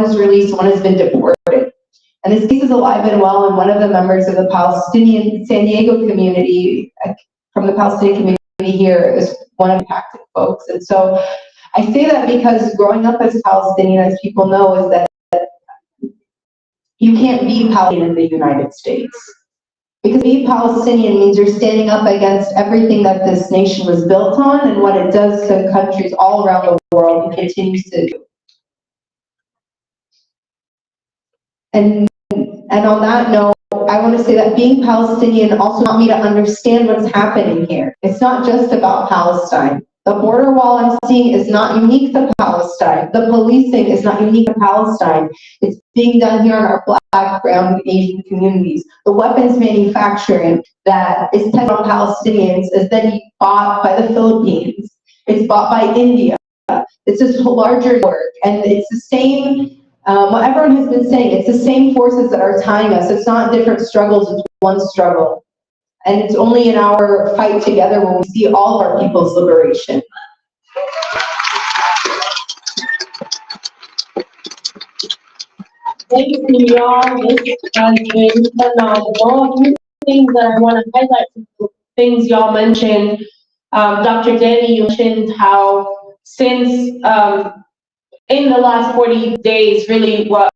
S3: is released, one has been deported. And this case is alive and well, and one of the members of the Palestinian San Diego community, from the Palestinian community here, is one of the impacted folks. And so I say that because growing up as Palestinian, as people know, is that you can't be Palestinian in the United States. Because being Palestinian means you're standing up against everything that this nation was built on and what it does to countries all around the world and continues to do. And on that note, I want to say that being Palestinian also taught me to understand what's happening here. It's not just about Palestine. The border wall I'm seeing is not unique to Palestine. The policing is not unique to Palestine. It's being done here in our Black, brown, Asian communities. The weapons manufacturing that is tested on Palestinians is then bought by the Philippines. It's bought by India. It's just larger work. And it's the same, what everyone has been saying, it's the same forces that are tying us. It's not different struggles, it's one struggle. And it's only in our fight together when we see all of our people's liberation.
S2: Thank you, y'all. This has been phenomenal. A few things that I want to highlight, things y'all mentioned. Dr. Danny, you mentioned how since in the last 40 days, really what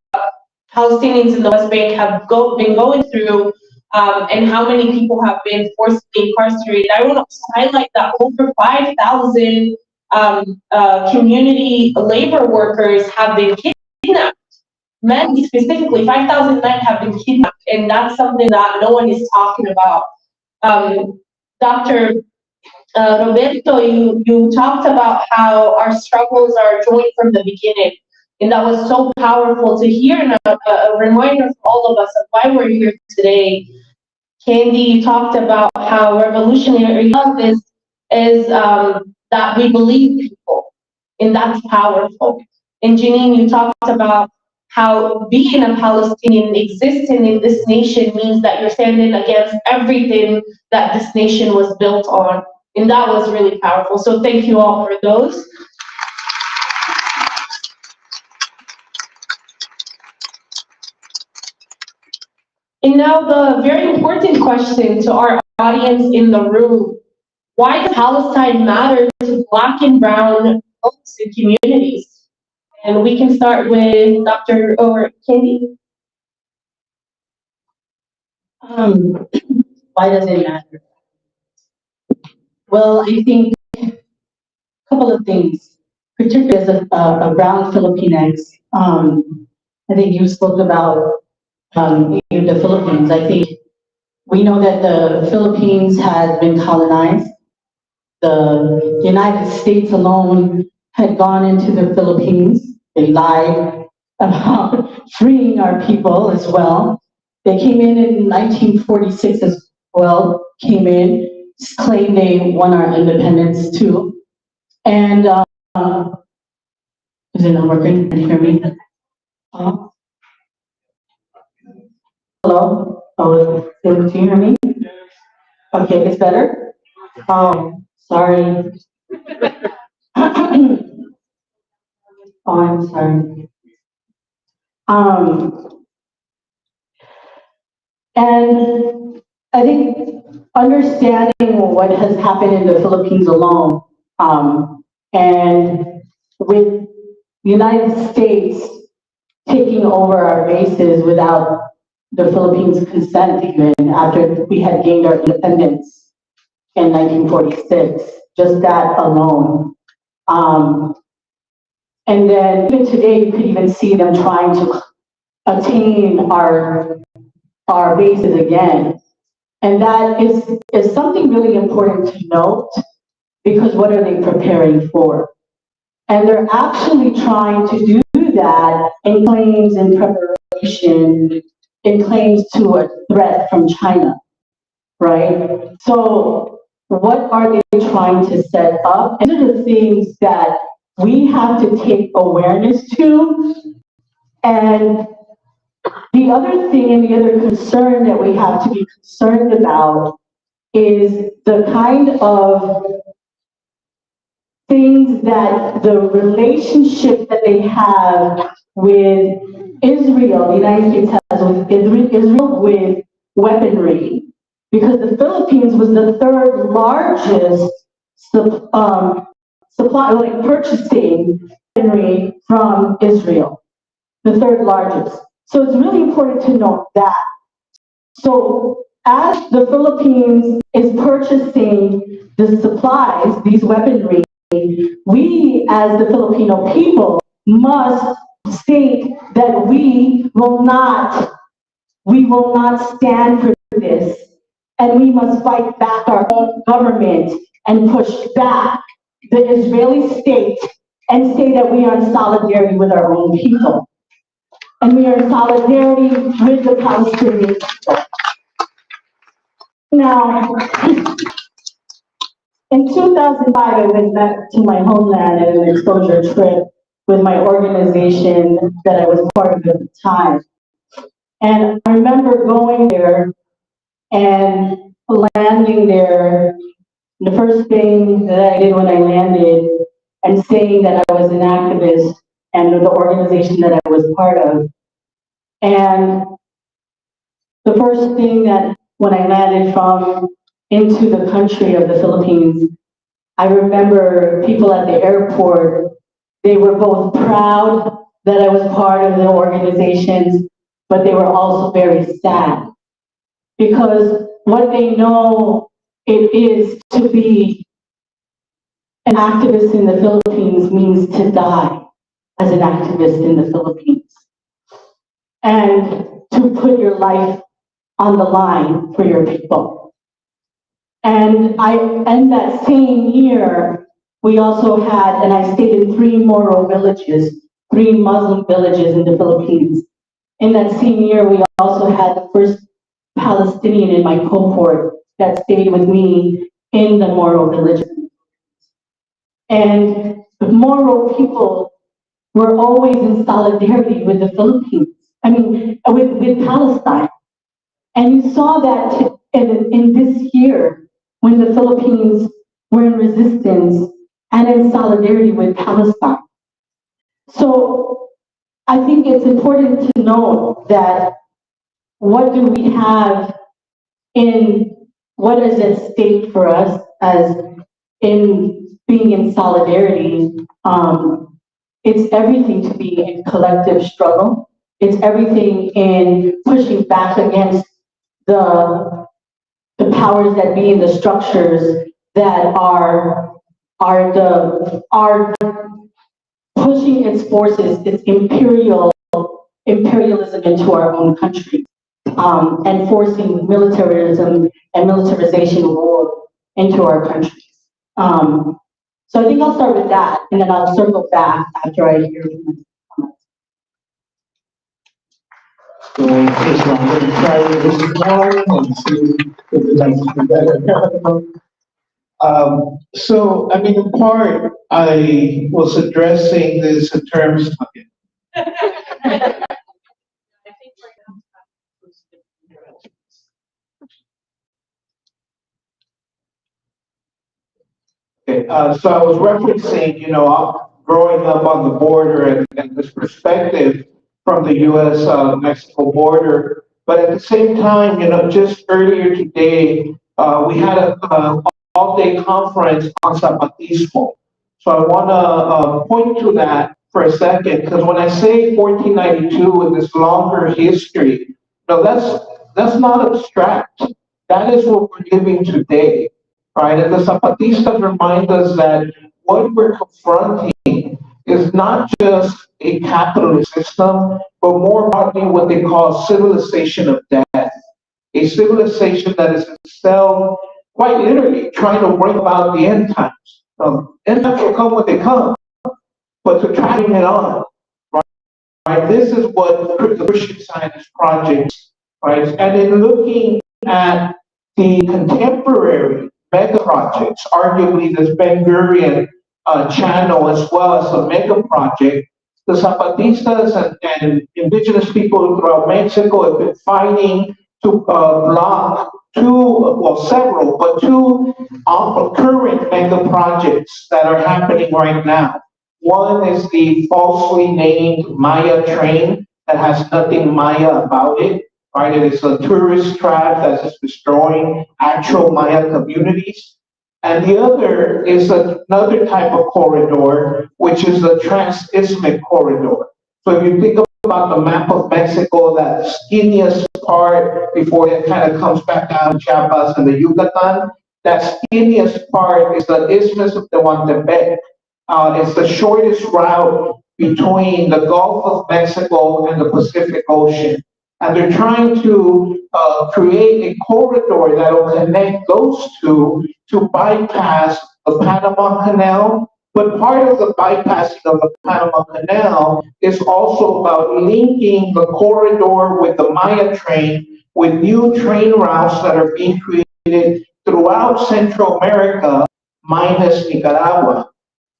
S2: Palestinians in the West Bank have been going through, and how many people have been forcibly incarcerated. I want to highlight that over 5,000 community labor workers have been kidnapped. Men specifically, 5,000 men have been kidnapped, and that's something that no one is talking about. Dr. Roberto, you talked about how our struggles are joined from the beginning, and that was so powerful to hear, and a reminder for all of us of why we're here today. Kandi, you talked about how revolutionary love is that we believe people, and that's powerful. And Janine, you talked about how being a Palestinian, existing in this nation, means that you're standing against everything that this nation was built on. And that was really powerful. So thank you all for those. And now the very important question to our audience in the room: why does Palestine matter to Black and Brown folks and communities? And we can start with Dr. or Kandi.
S6: Why does it matter? Well, I think a couple of things, particularly as a brown Filipinx. I think you spoke about the Philippines. I think we know that the Philippines has been colonized. The United States alone had gone into the Philippines. They lied about freeing our people as well. They came in 1946 as well, claimed they won our independence too. And, is it not working? Can you hear me? Hello? Oh, can you hear me? Okay, it's better? Oh, sorry. Oh, I'm sorry. And I think understanding what has happened in the Philippines alone, and with the United States taking over our bases without the Philippines' consent even, after we had gained our independence in 1946, just that alone. And then even today, you could even see them trying to attain our bases again. And that is something really important to note, because what are they preparing for? And they're actually trying to do that in claims in preparation, in claims to a threat from China, right? So what are they trying to set up? And these are the things that we have to take awareness to. And the other thing and the other concern that we have to be concerned about is the kind of things that the relationship that they have with Israel, the United States has with Israel with weaponry. Because the Philippines was the third largest purchasing weaponry from Israel, the third largest. So it's really important to note that. So as the Philippines is purchasing the supplies, these weaponry, we as the Filipino people must state that we will not stand for this, and we must fight back our own government and push back the Israeli state and say that we are in solidarity with our own people. And we are in solidarity with the Palestinian people. Now, in 2005, I went back to my homeland at an exposure trip with my organization that I was part of at the time. And I remember going there and landing there. The first thing that I did when I landed and saying that I was an activist and the organization that I was part of. And the first thing that when I landed into the country of the Philippines, I remember people at the airport, they were both proud that I was part of the organizations, but they were also very sad, because what they know it is to be an activist in the Philippines means to die as an activist in the Philippines. And to put your life on the line for your people. And that same year, we also had, and I stayed in 3 Moro villages, 3 Muslim villages in the Philippines. In that same year, we also had the first Palestinian in my cohort that stayed with me in the Moro villages. And Moro people were always in solidarity with the Philippines, with Palestine. And you saw that in this year, when the Philippines were in resistance and in solidarity with Palestine. So I think it's important to know that what do we have what is at stake for us as in being in solidarity. It's everything to be in collective struggle. It's everything in pushing back against the powers that be in the structures that are pushing its forces, its imperialism into our own country, and forcing militarism and militarization of war into our countries. So I think I'll start with that, and then I'll circle back after I hear from you.
S5: So just I'm going to try this one and see if it makes me better. So, in part, I was addressing this in terms of okay, so I was referencing, growing up on the border and this perspective from the U.S.-Mexico border. But at the same time, just earlier today, we had a all-day conference on Zapatismo. So I want to point to that for a second, because when I say 1492 and this longer history, that's not abstract. That is what we're living today, right? And the Zapatistas remind us that what we're confronting is not just a capitalist system, but more broadly what they call civilization of death. A civilization that is itself quite literally trying to bring about the end times. End times will come when they come, but to try to bring it on, right? This is what the Christian Scientist Project, right? And in looking at the contemporary mega projects, arguably this Ben Gurion channel as well as a mega project, the Zapatistas and indigenous people throughout Mexico have been fighting to block several current mega projects that are happening right now. One is the falsely named Maya train that has nothing Maya about it, right? It is a tourist trap that is destroying actual Maya communities. And the other is another type of corridor, which is the Trans-Isthmic corridor. So if you think about the map of Mexico, that skinniest part before it kind of comes back down to Chiapas and the Yucatan, that skinniest part is the Isthmus of Tehuantepec. It's the shortest route between the Gulf of Mexico and the Pacific Ocean. And they're trying to create a corridor that will connect those two to bypass the Panama Canal. But part of the bypassing of the Panama Canal is also about linking the corridor with the Maya train with new train routes that are being created throughout Central America, minus Nicaragua.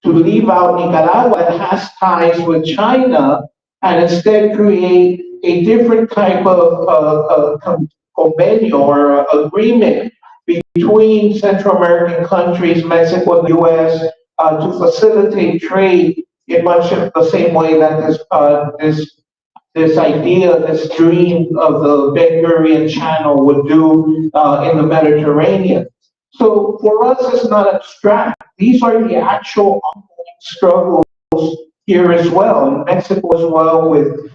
S5: To leave out Nicaragua, it has ties with China and instead create a different type of convenio or agreement between Central American countries, Mexico and the U.S., to facilitate trade in much of the same way that this idea, this dream of the Ben Gurion Channel would do in the Mediterranean. So for us, it's not abstract. These are the actual ongoing struggles here as well, in Mexico as well, with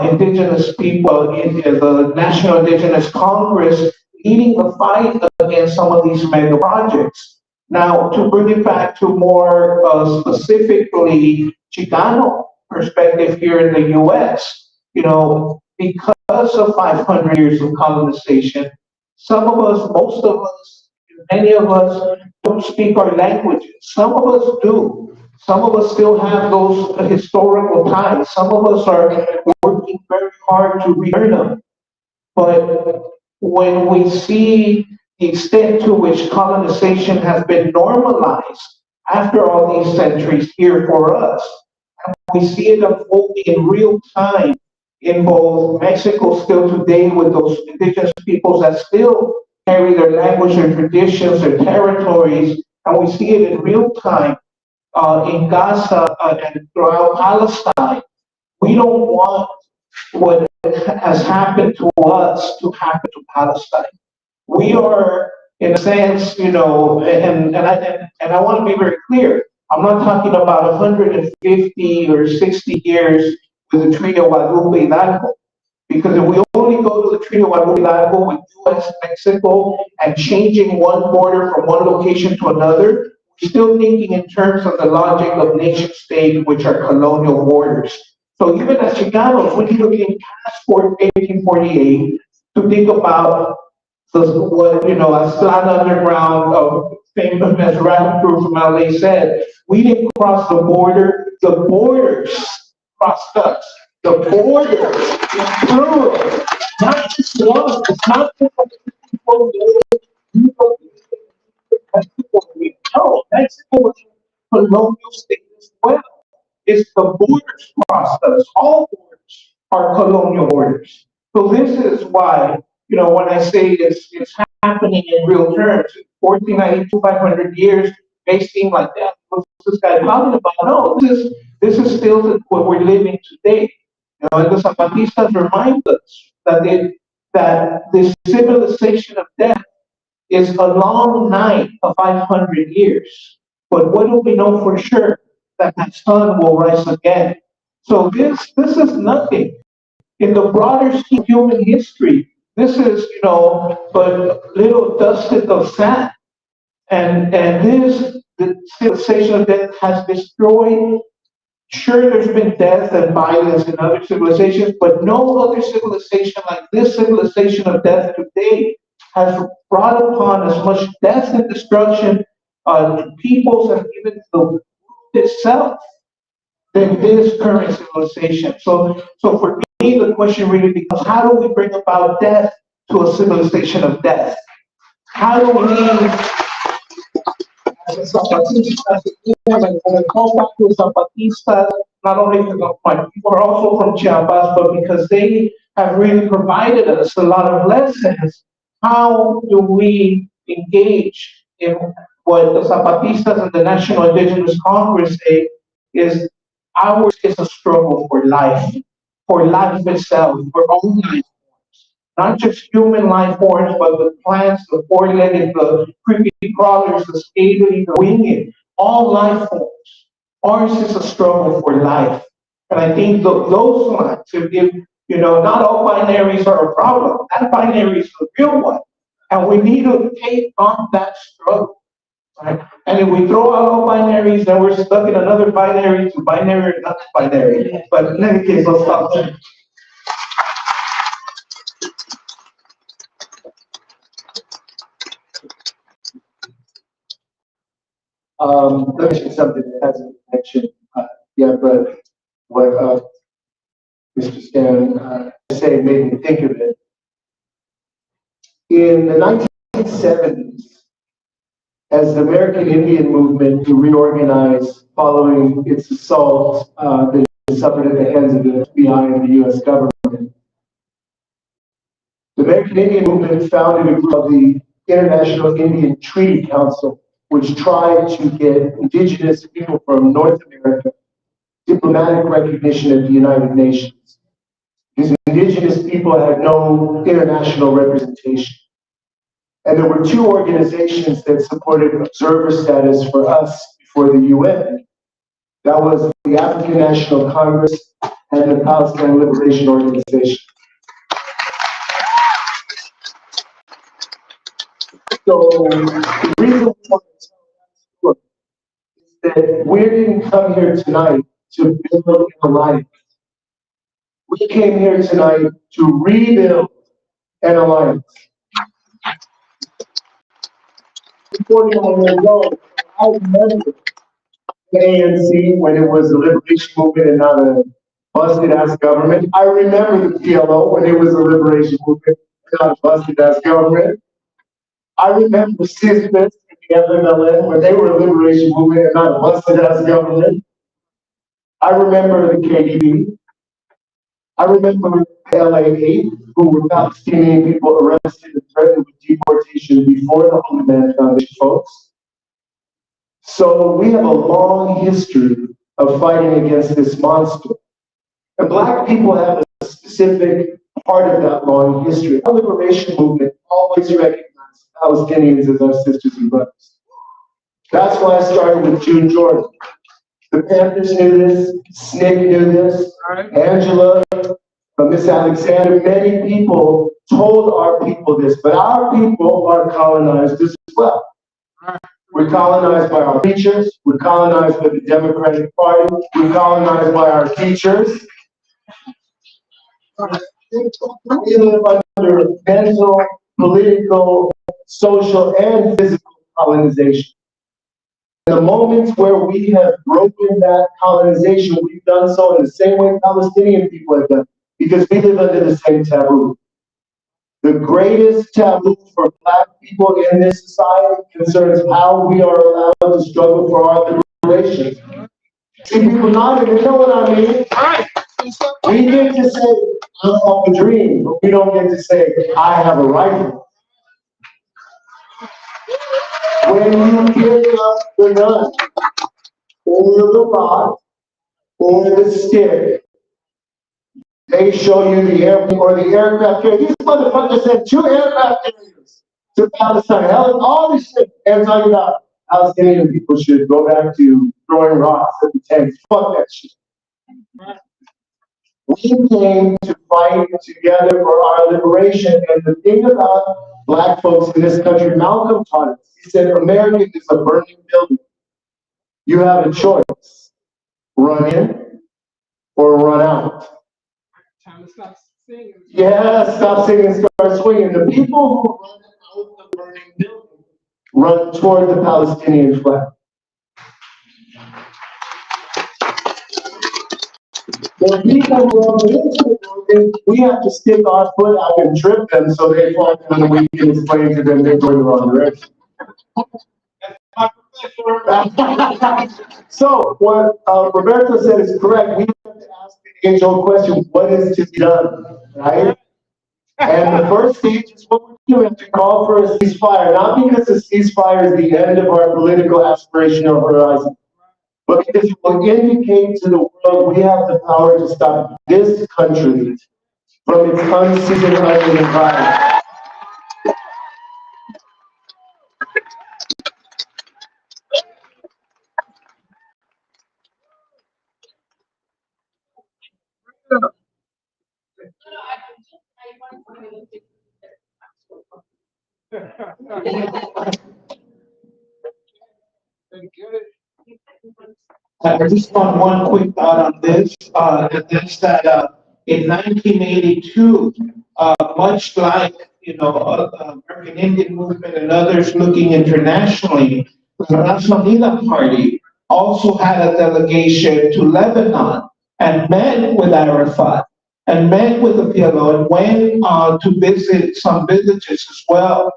S5: indigenous people in the National Indigenous Congress leading the fight against some of these mega projects. Now, to bring it back to more specifically Chicano perspective here in the U.S., because of 500 years of colonization, some of us, most of us, many of us don't speak our languages. Some of us do. Some of us still have those historical ties. Some of us are working very hard to relearn them. But when we see the extent to which colonization has been normalized after all these centuries here for us, and we see it unfolding in real time in both Mexico still today with those indigenous peoples that still carry their language, their traditions, their territories, and we see it in real time in Gaza and throughout Palestine. We don't want what has happened to us to happen to Palestine. We are, in a sense, and I want to be very clear. I'm not talking about 150 or 60 years with the Treaty of Guadalupe Hidalgo, because if we only go to the Treaty of Guadalupe Hidalgo with U.S., Mexico, and changing one border from one location to another, we're still thinking in terms of the logic of nation state, which are colonial borders. So even as Chicanos, we're looking past 1848 to think about what, as Plan Underground, famous as Rap Crew from LA said, we didn't cross the border, the borders crossed us. The borders, in plural, not just one. It's not just Mexico. No, Mexico was a colonial state as well. It's the borders crossed us. All borders are colonial borders. So this is why, when I say it's happening in real terms, 1492, 500 years may seem like that. What's this guy talking about? No, this is still what we're living today. And the Zapatistas remind us that this civilization of death is a long night of 500 years. But what do we know for sure? That the sun will rise again. So this is nothing. In the broader scheme of human history, this is, but little dusted of sand. And the civilization of death has destroyed. Sure, there's been death and violence in other civilizations, but no other civilization like this civilization of death today has brought upon as much death and destruction to peoples and even to the world itself than this current civilization. So for me, the question really becomes, how do we bring about death to a civilization of death? How do we, as Zapatistas, when I call back to Zapatistas, not only because my people are also from Chiapas, but because they have really provided us a lot of lessons. How do we engage in what the Zapatistas and the National Indigenous Congress say is ours is a struggle for life itself, for all life forms, not just human life forms, but the plants, the four-legged, the creepy crawlers, the scaly, the winged, all life forms. Ours is a struggle for life. And I think those lines, not all binaries are a problem. That binary is the real one. And we need to take on that struggle. Right? And if we throw out all binaries, then we're stuck in another binary to binary or not binary. But in any case, let's stop there.
S4: Let me mention something that hasn't been mentioned yet, but what Mr. Stan say made me think of it. In the 1970s, as the American Indian movement reorganized following its assault that suffered at the hands of the FBI and the U.S. government, the American Indian movement founded a group called the International Indian Treaty Council, which tried to get indigenous people from North America diplomatic recognition at the United Nations. Because indigenous people had no international representation. And there were two organizations that supported observer status for us before the UN. That was the African National Congress and the Palestine Liberation Organization. So the reason we want to tell that we didn't come here tonight to build an alliance. We came here tonight to rebuild an alliance. 49 years old, I remember the ANC when it was the liberation movement and not a busted ass government. I remember the PLO when it was a liberation movement and not a busted ass government. I remember CISPIS and the FMLN when they were a liberation movement and not a busted ass government. I remember the KDB. I remember LA8, who were Palestinian people arrested and threatened with deportation before the Holy Man Foundation folks. So we have a long history of fighting against this monster. And Black people have a specific part of that long history. Our liberation movement always recognized Palestinians as our sisters and brothers. That's why I started with June Jordan. The Panthers knew this, SNCC knew this, Angela, Miss Alexander, many people told our people this, but our people are colonized as well. We're colonized by our preachers, we're colonized by the Democratic Party, we're colonized by our teachers. We live under mental, political, social, and physical colonization. The moments where we have broken that colonization, we've done so in the same way Palestinian people have done, because we live under the same taboo. The greatest taboo for Black people in this society concerns how we are allowed to struggle for our liberation. See, people nodding, they know what I mean. We get to say, I have a dream, but we don't get to say, I have a rifle. When you pick up the gun, or the rock, or the stick, they show you the airplane or the aircraft carrier. These motherfuckers sent 2 aircraft carriers to Palestine. Hell, all this shit. And talking about Palestinian people should go back to throwing rocks at the tanks. Fuck that shit. We came to fight together for our liberation. And the thing about Black folks in this country, Malcolm taught us. He said, America is a burning building. You have a choice. Run in or run out.
S7: Time to stop singing.
S4: Yeah, stop singing and start swinging. The people who run out the burning building run toward the Palestinian flag. The people who run into the building, we have to stick our foot out and trip them so they fall down and we can explain to them they're going the wrong direction. So what Roberto said is correct. We have to ask the age-old question, what is to be done, right? And the first stage is what we do. We have to call for a ceasefire, not because a ceasefire is the end of our political aspirational horizon, but because it will indicate to the world we have the power to stop this country from its unseasoned onion violence.
S5: I just want one quick thought on this, and that's that in 1982, much like American Indian movement and others looking internationally, the Raza Unida Party also had a delegation to Lebanon and met with Arafat and met with the PLO and went to visit some villages as well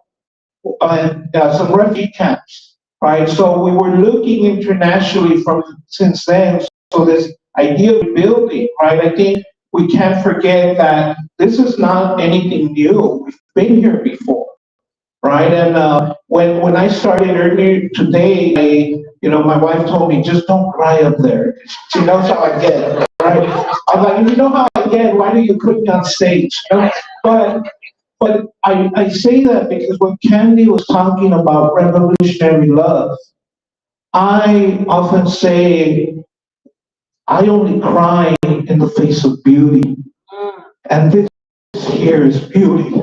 S5: and some refugee camps. Right, so we were looking internationally since then. So this idea of building, right? I think we can't forget that this is not anything new. We've been here before, right? And when I started earlier today, my wife told me, just don't cry up there. She knows how I get, right? I'm like, you know how I get. Why do you put me on stage? But I say that because when Kandi was talking about revolutionary love, I often say, I only cry in the face of beauty. And this here is beauty.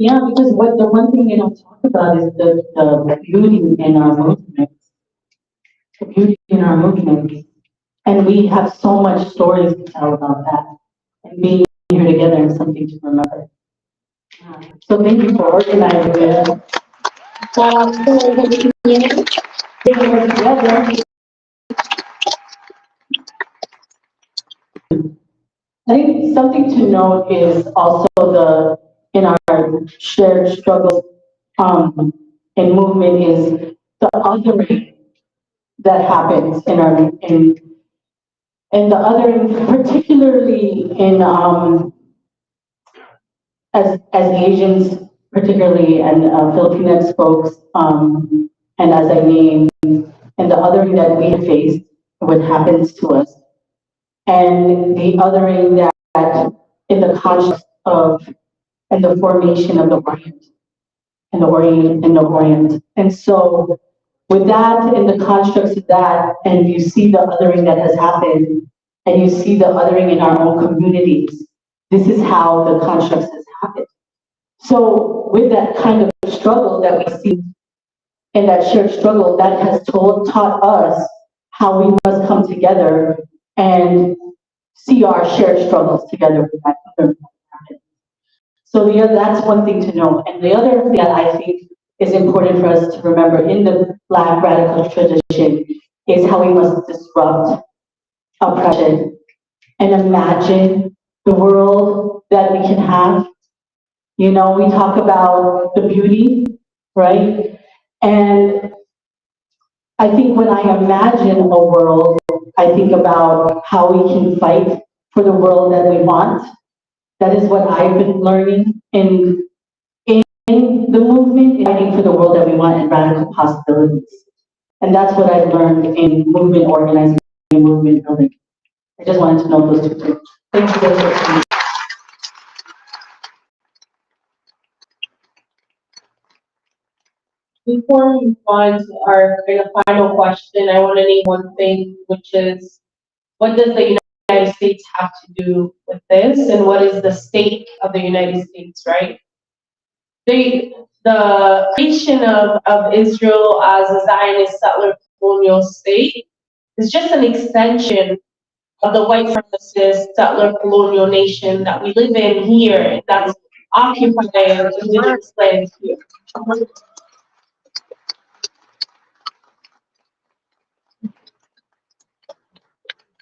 S6: Yeah, because the one thing they don't talk about is the beauty in our movements, the beauty in our movements. And we have so much stories to tell about that. And being here together is something to remember. So thank you for organizing it. Being here together. I think something to note is also in our shared struggle and movement is the othering that happens in the othering, particularly in as Asians, particularly and Filipinx folks, and as I named, and the othering that we face, what happens to us, and the othering that in the context of and the formation of the Orient, and the Orient. And so with that, in the constructs of that, and you see the othering that has happened, and you see the othering in our own communities, this is how the constructs has happened. So with that kind of struggle that we see, and that shared struggle, that has taught us how we must come together and see our shared struggles together with that other. So that's one thing to know. And the other thing that I think is important for us to remember in the Black radical tradition is how we must disrupt oppression and imagine the world that we can have. You know, we talk about the beauty, right? And I think when I imagine a world, I think about how we can fight for the world that we want. That is what I've been learning in the movement, fighting for the world that we want and radical possibilities. And that's what I've learned in movement organizing and movement building. I just wanted to know those two things. Thank you very much.
S2: Before we move on to our kind of final question, I want to name one thing, which is, what does the United States have to do with this, and what is the stake of the United States, right? The creation of Israel as a Zionist settler colonial state is just an extension of the white supremacist settler colonial nation that we live in here, that's occupying indigenous lands here.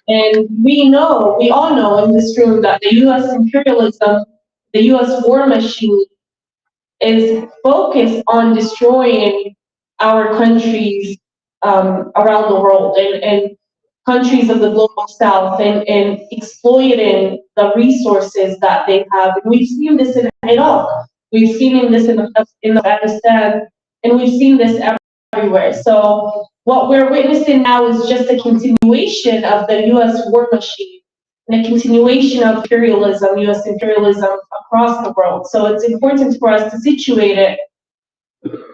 S2: And we all know in this room that the US imperialism, the US war machine is focused on destroying our countries around the world and countries of the global south and exploiting the resources that they have. And we've seen this in Iraq, we've seen this in Afghanistan, and we've seen this everywhere. So what we're witnessing now is just a continuation of the US war machine and a continuation of imperialism, US imperialism across the world. So it's important for us to situate it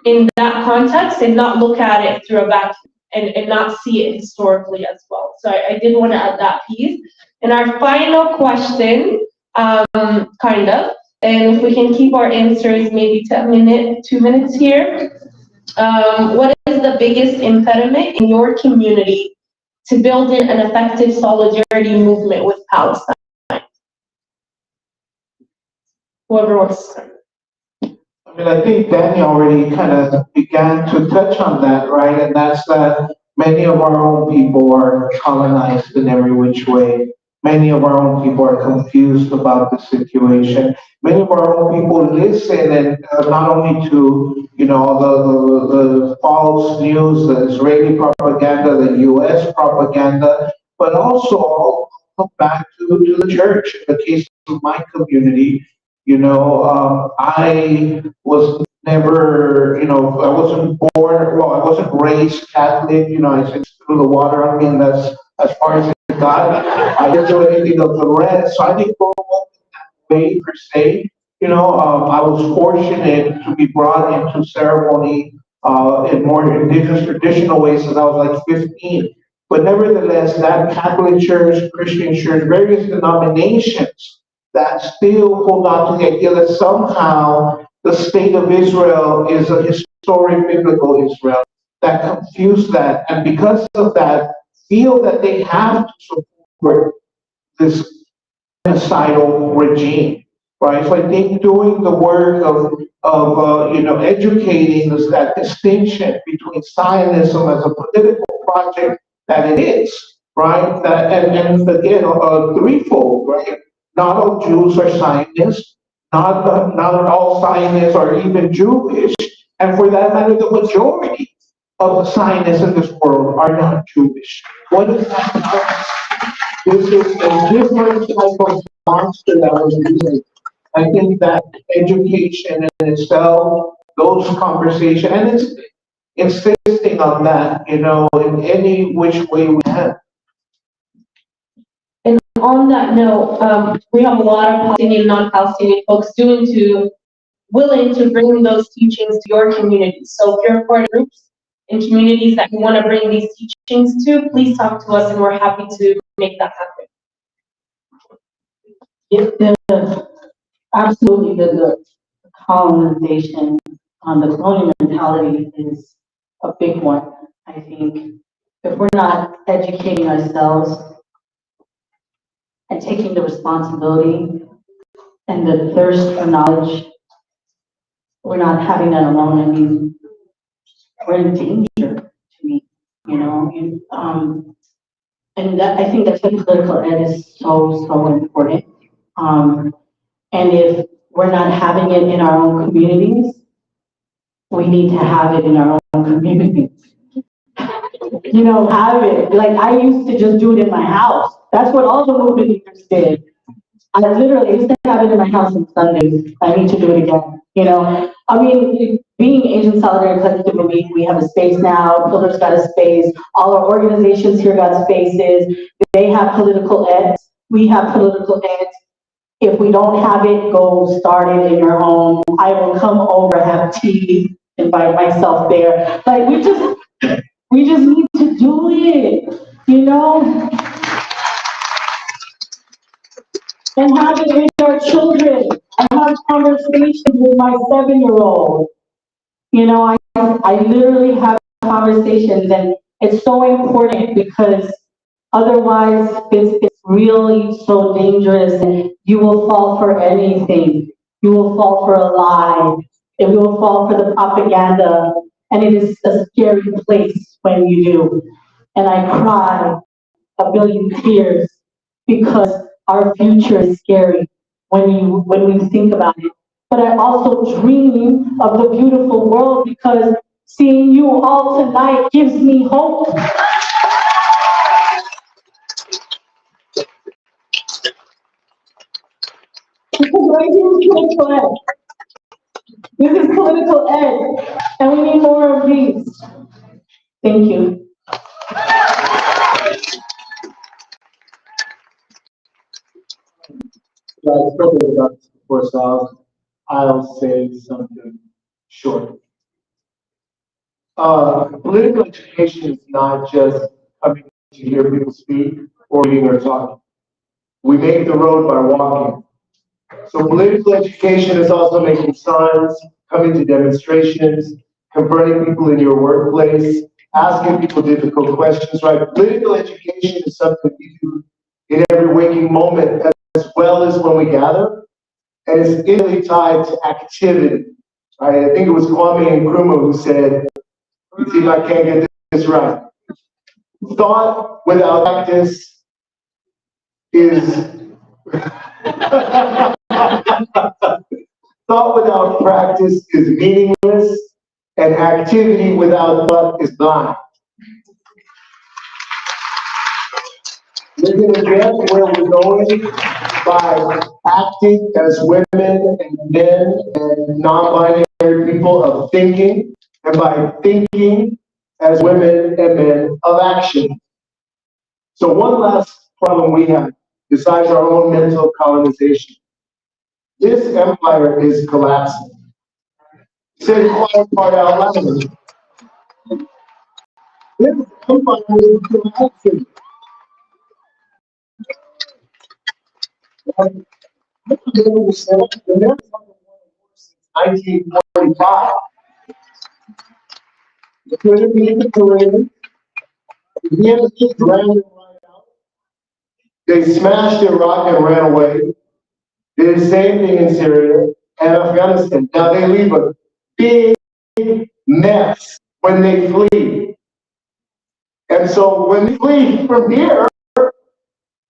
S2: in that context and not look at it through a vacuum and not see it historically as well. So I did want to add that piece. And our final question, kind of, and if we can keep our answers maybe to 2 minutes here. What is the biggest impediment in your community to building an effective solidarity movement with Palestine? Whoever wants to start.
S5: I mean, I think Danny already kind of began to touch on that, right? And that's that many of our own people are colonized in every which way. Many of our own people are confused about the situation. Many of our own people listen and not only to, you know, the false news, the Israeli propaganda, the US propaganda, but also come back to the church. In the case of my community, you know, I was never, you know, I wasn't born, well, I wasn't raised Catholic, you know, I just threw the water on me and that's as far as it got. I didn't do anything of the rest, so I didn't grow up that way per se. You know, I was fortunate to be brought into ceremony in more indigenous traditional ways since I was like 15. But nevertheless, that Catholic Church, Christian Church, various denominations that still hold on to the idea that somehow the state of Israel is a historic biblical Israel, that confuse that, and because of that, feel that they have to support this genocidal regime, right? So I think doing the work of educating us that distinction between Zionism as a political project that it is, right? That, and again, threefold, right? Not all Jews are Zionists, not all Zionists are even Jewish, and for that matter, the majority of the Zionists in this world are not Jewish. What is that? This is a different type of monster that we're using. I think that education in itself, those conversations, and it's insisting on that, in any which way we can.
S2: And on that note, we have a lot of Palestinian, non-Palestinian folks willing to bring those teachings to your communities. So if you're part of groups in communities that you want to bring these teachings to, please talk to us and we're happy to make that happen.
S6: Absolutely, the colonization, the colonial mentality is a big one. I think if we're not educating ourselves and taking the responsibility and the thirst for knowledge, we're not having that alone. I mean, we're in danger to me, and that, I think that's why political ed is so important. And if we're not having it in our own communities, we need to have it in our own communities. Have it. Like, I used to just do it in my house. That's what all the movement leaders did. I literally used to have it in my house on Sundays. I need to do it again. I mean, being Asian Solidarity Collective, we have a space now. Pillar's got a space. All our organizations here got spaces. They have political eds. We have political eds. If we don't have it, go start it in your home. I will come over, have tea, invite myself there. Like, we just need to do it, and have it with our children. I have conversations with my 7-year-old. I literally have conversations, and it's so important because otherwise it's really so dangerous, and you will fall for anything. You will fall for a lie, and you will fall for the propaganda, and it is a scary place when you do. And I cry a billion tears because our future is scary when we think about it. But I also dream of the beautiful world because seeing you all tonight gives me hope. Because right here is political ed. This is political ed, and we need more of these. Thank you.
S4: Guys, probably about before, so I'll say something short. Political education is not just coming to hear people speak or reading or talking. We make the road by walking. So political education is also making signs, coming to demonstrations, confronting people in your workplace, asking people difficult questions, right? Political education is something we do in every waking moment as well as when we gather, and it's intimately tied to activity, right? I think it was Kwame Nkrumah who said, let's see if I can't get this right. Thought without practice is thought without practice is meaningless, and activity without thought is blind. We're going to get where we're going by acting as women and men and non-binary people of thinking, and by thinking as women and men of action. So one last problem we have, besides our own mental colonization. This empire is collapsing. Say the quiet part out loud. This empire is collapsing. 1945. The Palestinians, the Vietnamese ran them right out. They smashed Iraq and ran away. They did the same thing in Syria and Afghanistan. Now they leave a big mess when they flee. And so when they flee from here,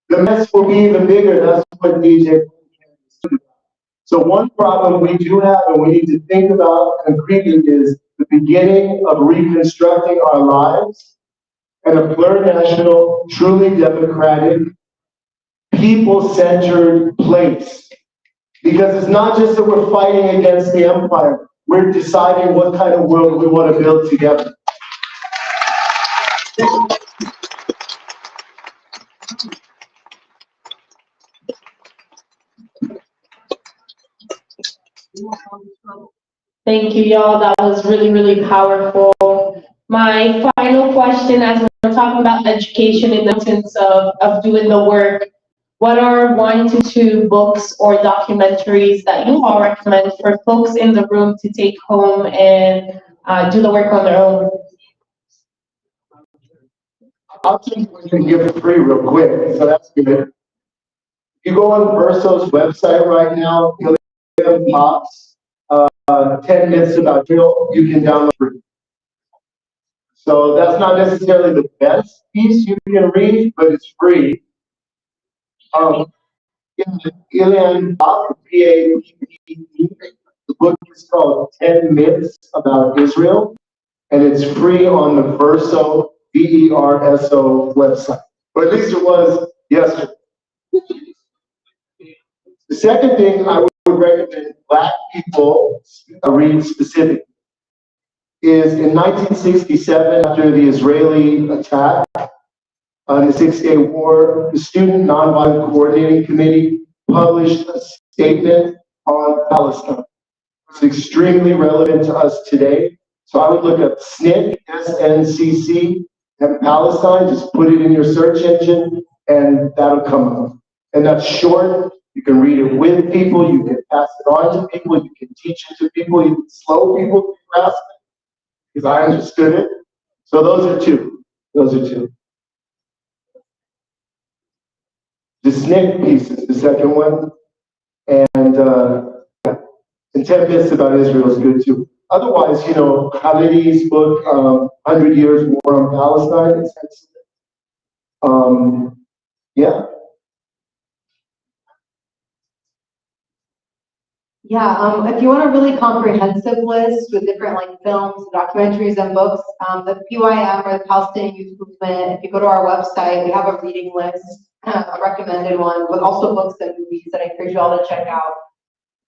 S4: the mess will be even bigger. That's what DJ. So one problem we do have and we need to think about concretely is the beginning of reconstructing our lives in a plurinational, truly democratic, people-centered place. Because it's not just that we're fighting against the empire, we're deciding what kind of world we want to build together.
S2: Thank you, y'all. That was really, really powerful. My final question, as we're talking about education in the sense of doing the work, what are 1 to 2 books or documentaries that you all recommend for folks in the room to take home and do the work on their own?
S4: I'll tell you what you can give for free real quick, so that's good. You go on Verso's website right now, pops 10 myths about Israel, you can download free. So that's not necessarily the best piece you can read, but it's free. Ilian P-A-P-P-E, the book is called 10 Myths About Israel, and it's free on the Verso, V-E-R-S-O website. Or at least it was yesterday. The second thing I would recommend Black people read specifically is in 1967, after the Israeli attack on the 6-Day War, the Student Nonviolent Coordinating Committee published a statement on Palestine. It's extremely relevant to us today. So I would look up SNCC, S-N-C-C, and Palestine, just put it in your search engine, and that'll come up. And that's short. You can read it with people, you can pass it on to people, you can teach it to people, you can slow people to grasp it, because I understood it. So those are 2. Those are 2. The SNCC piece is the second one, and 10 Myths About Israel is good too. Otherwise, you know, Khaledi's book, 100 Years War on Palestine, is excellent. Yeah.
S3: Yeah, if you want a really comprehensive list with different like films, documentaries, and books, the PYM or the Palestinian Youth Movement, if you go to our website, we have a reading list, a recommended one, with also books and movies that I encourage you all to check out.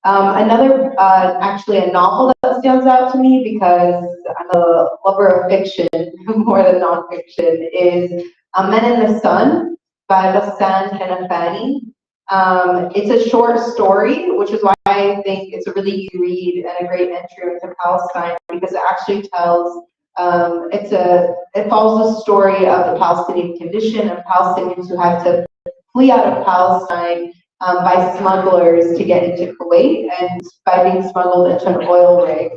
S3: Another, actually a novel that stands out to me because I'm a lover of fiction more than nonfiction is Men in the Sun by Ghassan Kanafani. It's a short story, which is why I think it's a really easy read and a great entry into Palestine because it actually tells, it follows the story of the Palestinian condition and Palestinians who had to flee out of Palestine by smugglers to get into Kuwait and by being smuggled into an oil rig.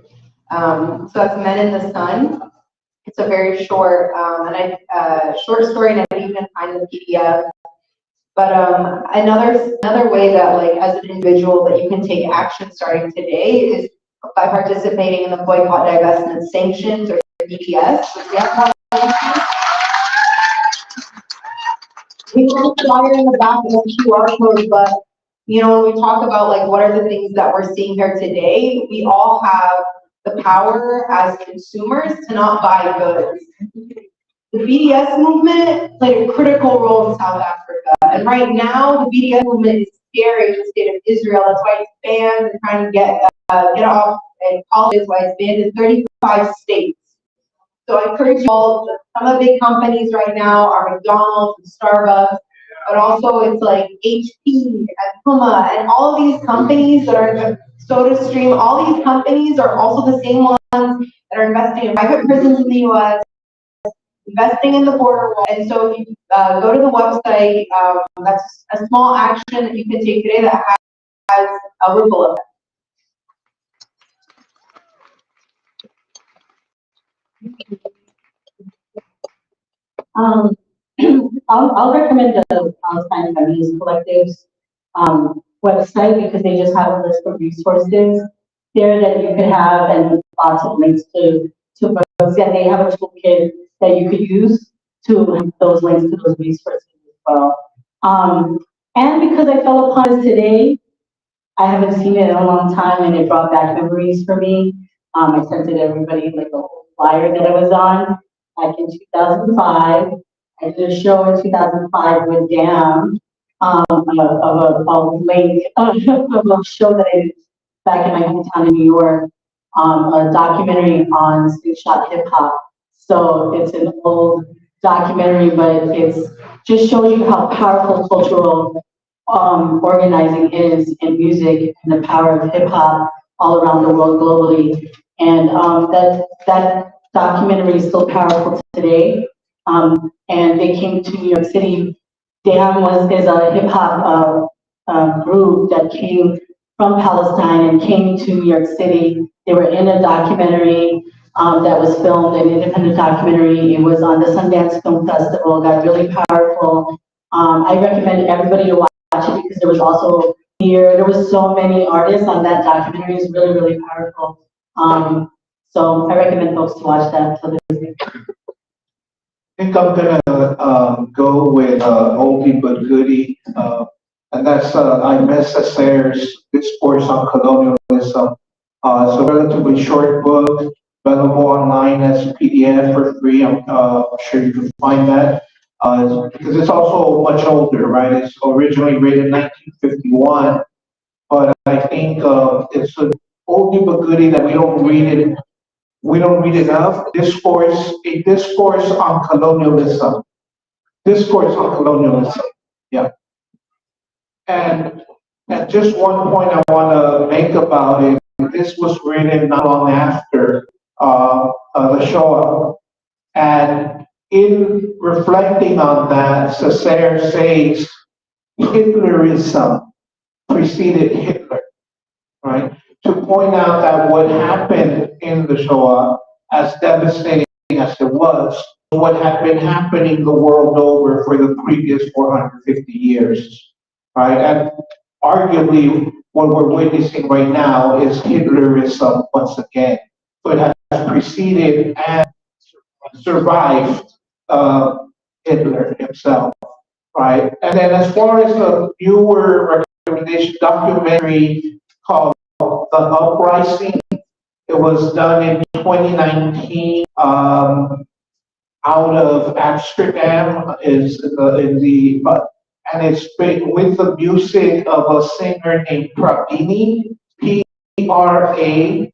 S3: So that's Men in the Sun. It's a very short, short story, and I didn't even find the PDF. But another way that, like, as an individual, that you can take action starting today is by participating in the boycott, divestment, sanctions, or BDS. We will flyer in the back of the QR code, but you know, when we talk about like what are the things that we're seeing here today, we all have the power as consumers to not buy goods. The BDS movement played a critical role in South Africa, and right now the BDS movement is scary in the state of Israel. That's why it's banned and trying to get off and colleges. Why it's banned in 35 states. So I encourage you all. Some of the big companies right now are McDonald's and Starbucks, but also it's like HP and Puma and all of these companies that are SodaStream. All these companies are also the same ones that are investing in private prisons in the U.S. investing in the border wall. And so if you go to the website, that's a small action that you can take today that has a ripple effect.
S6: Um, I'll recommend the Palestine Feminist Collective's website because they just have a list of resources there that you could have and lots of links to books, and they have a toolkit that you could use to have those links to those resources as well. And because I fell upon this today, I haven't seen it in a long time, and it brought back memories for me. I sent it to everybody, like a whole flyer that I was on back in 2005. I did a show in 2005 with Dan of a link of a show that I did back in my hometown in New York, a documentary on slingshot hip hop. So it's an old documentary, but it's just shows you how powerful cultural organizing is in music and the power of hip hop all around the world globally. And that documentary is still powerful today. And they came to New York City. DAM is a hip hop group that came from Palestine and came to New York City. They were in a documentary that was filmed, an independent documentary. It was on the Sundance Film Festival, got really powerful. I recommend everybody to watch it because there was also there was so many artists on that documentary. It's really, really powerful. So I recommend folks to watch that.
S5: I think I'm gonna go with oldie but goodie, and that's Aimé Césaire's Discourse on Colonialism. It's a relatively short book, available online as a PDF for free. I'm sure you can find that because it's also much older, right? It's originally written in 1951, but I think it's an oldie but goodie that we don't read enough. A discourse on colonialism. Discourse on colonialism. Yeah. And just one point I want to make about it. This was written not long after the Shoah. And in reflecting on that, Césaire says Hitlerism preceded Hitler, right? To point out that what happened in the Shoah, as devastating as it was, what had been happening the world over for the previous 450 years, right? And arguably, what we're witnessing right now is Hitlerism once again. So it has preceded and survived Hitler himself, right? And then as far as the newer recommendation documentary called The Uprising, it was done in 2019 out of Amsterdam, and it's with the music of a singer named Prabini, Pradini.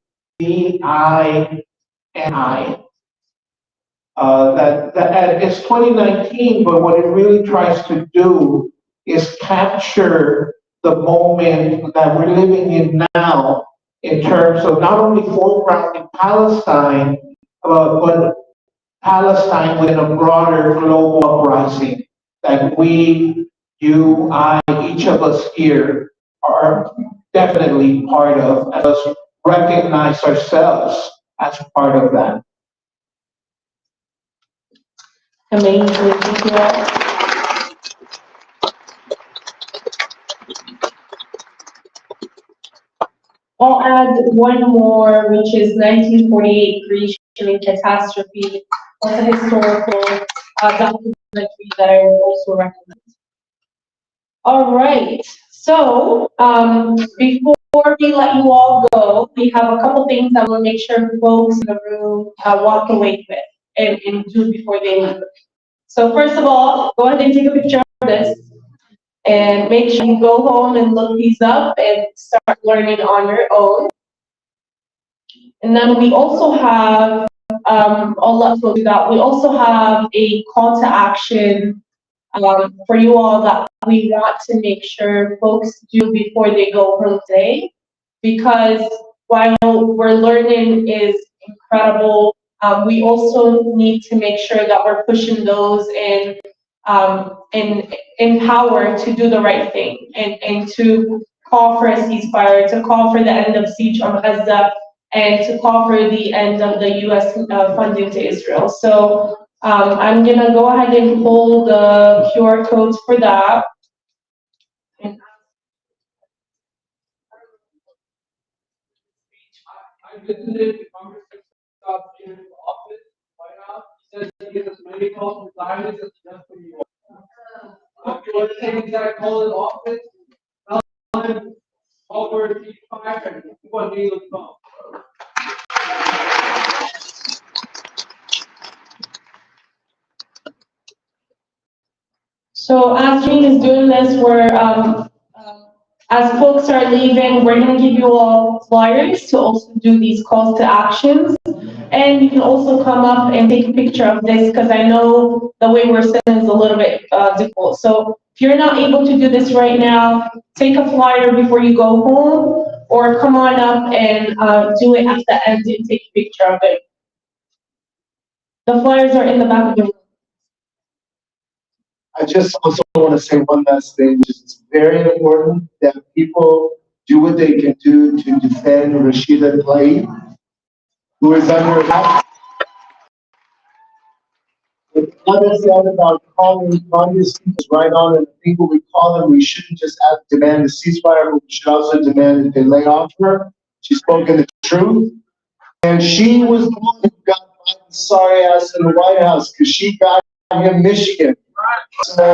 S5: That it's 2019, but what it really tries to do is capture the moment that we're living in now in terms of not only foregrounding Palestine, but Palestine within a broader global uprising that we, you, I, each of us here are definitely part of, and us recognize ourselves as part of that.
S2: Amazing. Thank you all. I'll add one more, which is 1948 Grecian catastrophe. That's a historical documentary that I would also recommend. All right. So before we let you all go, we have a couple things I want to make sure folks in the room walk away with and do before they leave. So first of all, go ahead and take a picture of this. And make sure you go home and look these up and start learning on your own. And then we also have, I'll let folks do that. We also have a call to action for you all that we want to make sure folks do before they go home today. Because while we're learning is incredible, we also need to make sure that we're pushing those in power to do the right thing and to call for a ceasefire, to call for the end of siege on Gaza, and to call for the end of the U.S. Funding to Israel. So I'm gonna go ahead and pull the QR codes for that.
S7: I visited the conversation about in his office. Why not? He says he gets as many calls from clients as just for you. If you want to take exact call in office, tell him over T5 and keep on being on the phone.
S2: So as Jean is doing this, as folks are leaving, we're going to give you all flyers to also do these calls to actions. And you can also come up and take a picture of this, because I know the way we're sitting is a little bit difficult. So if you're not able to do this right now, take a flyer before you go home, or come on up and do it at the end and take a picture of it. The flyers are in the back of the room.
S4: I just also want to say one last thing, which is it's very important that people do what they can do to defend Rashida Tlaib, who is under attack. What I said about calling Congress is right on, and I think when we call them, we shouldn't just demand a ceasefire, but we should also demand that they lay off her. She's spoken the truth. And she was the one who got Biden's sorry ass in the White House, because she got him Michigan. So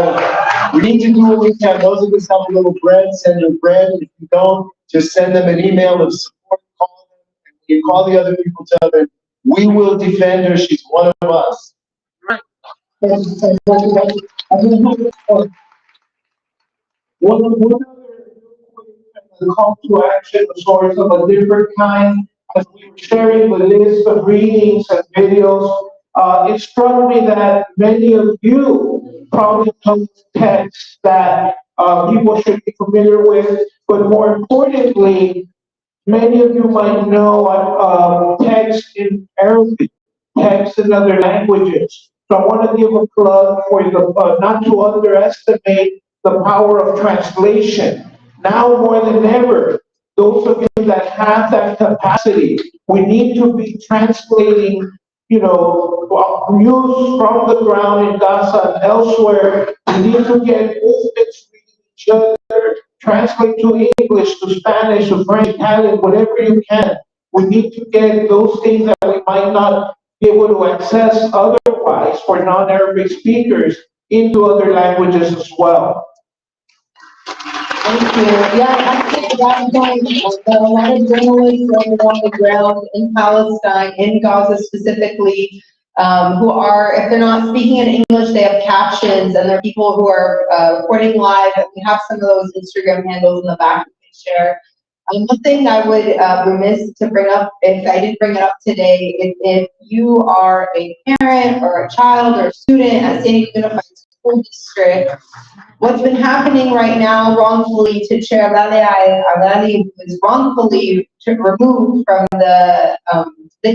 S4: we need to do what we can. Those of us have a little bread, send them bread. If you don't, just send them an email of support, call them, and you call the other people, tell them, we will defend her, she's one of us. One other call to action, sort of a different kind, as we were sharing the list of readings and videos, it struck me that many of you probably know texts that people should be familiar with, but more importantly, many of you might know text in Arabic, text in other languages. So I want to give a plug for the not to underestimate the power of translation. Now more than ever, those of you that have that capacity, we need to be translating, news from the ground in Gaza and elsewhere. We need to get movements reading each other, translate to English, to Spanish, to French, Italian, whatever you can. We need to get those things that we might not be able to access otherwise for non-Arabic speakers into other languages as well.
S3: Thank you. Yeah, I think that point, a lot of journalists on the ground in Palestine, in Gaza specifically, who are, if they're not speaking in English, they have captions, and there are people who are reporting live. We have some of those Instagram handles in the back we can share. One thing I would remiss to bring up, if I didn't bring it up today, is if you are a parent or a child or a student at San Diego Unified School District, what's been happening right now wrongfully to Chair Alali was wrongfully removed from the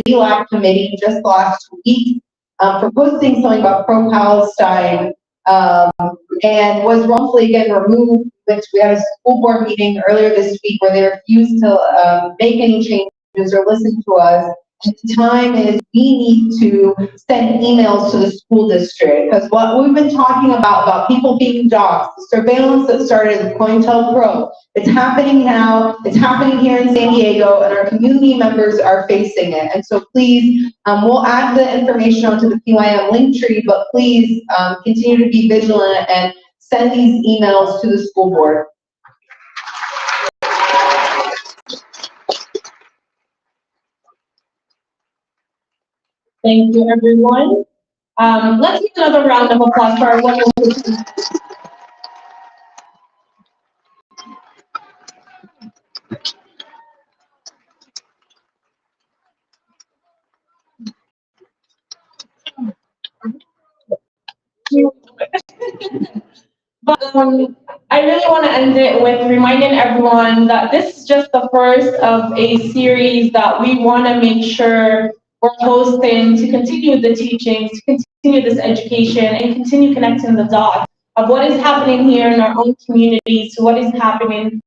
S3: DLAC committee just last week for posting something about pro-Palestine, and was wrongfully again removed, which we had a school board meeting earlier this week where they refused to make any changes or listen to us. And the time is we need to send emails to the school district, because what we've been talking about people being doxxed, the surveillance that started with COINTELPRO, it's happening now, it's happening here in San Diego, and our community members are facing it. And so please, we'll add the information onto the PYM link tree, but please continue to be vigilant and send these emails to the school board.
S2: Thank you, everyone. Let's give another round of applause for our wonderful team. But I really want to end it with reminding everyone that this is just the first of a series that we want to make sure we're hosting to continue the teachings, to continue this education, and continue connecting the dots of what is happening here in our own communities to what is happening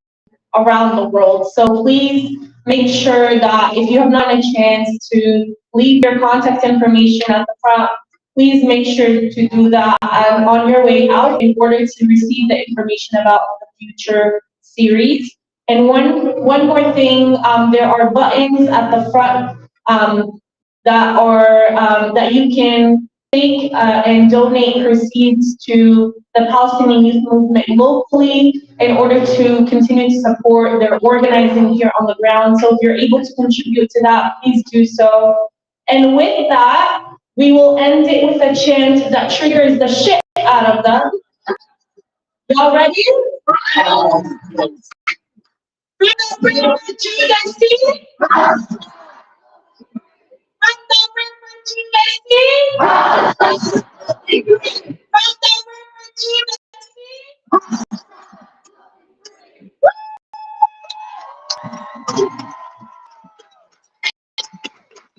S2: around the world. So please make sure that if you have not had a chance to leave your contact information at the front, please make sure to do that on your way out in order to receive the information about the future series. And one more thing, there are buttons at the front that you can take and donate proceeds to the Palestinian youth movement locally in order to continue to support their organizing here on the ground. So if you're able to contribute to that, please do so. And with that, we will end it with a chant that triggers the shit out of them. Y'all ready?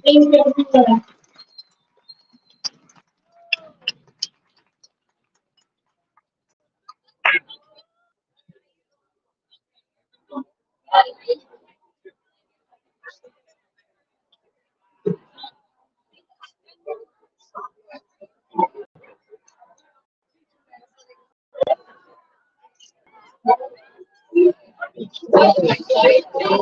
S2: Thank you, everyone.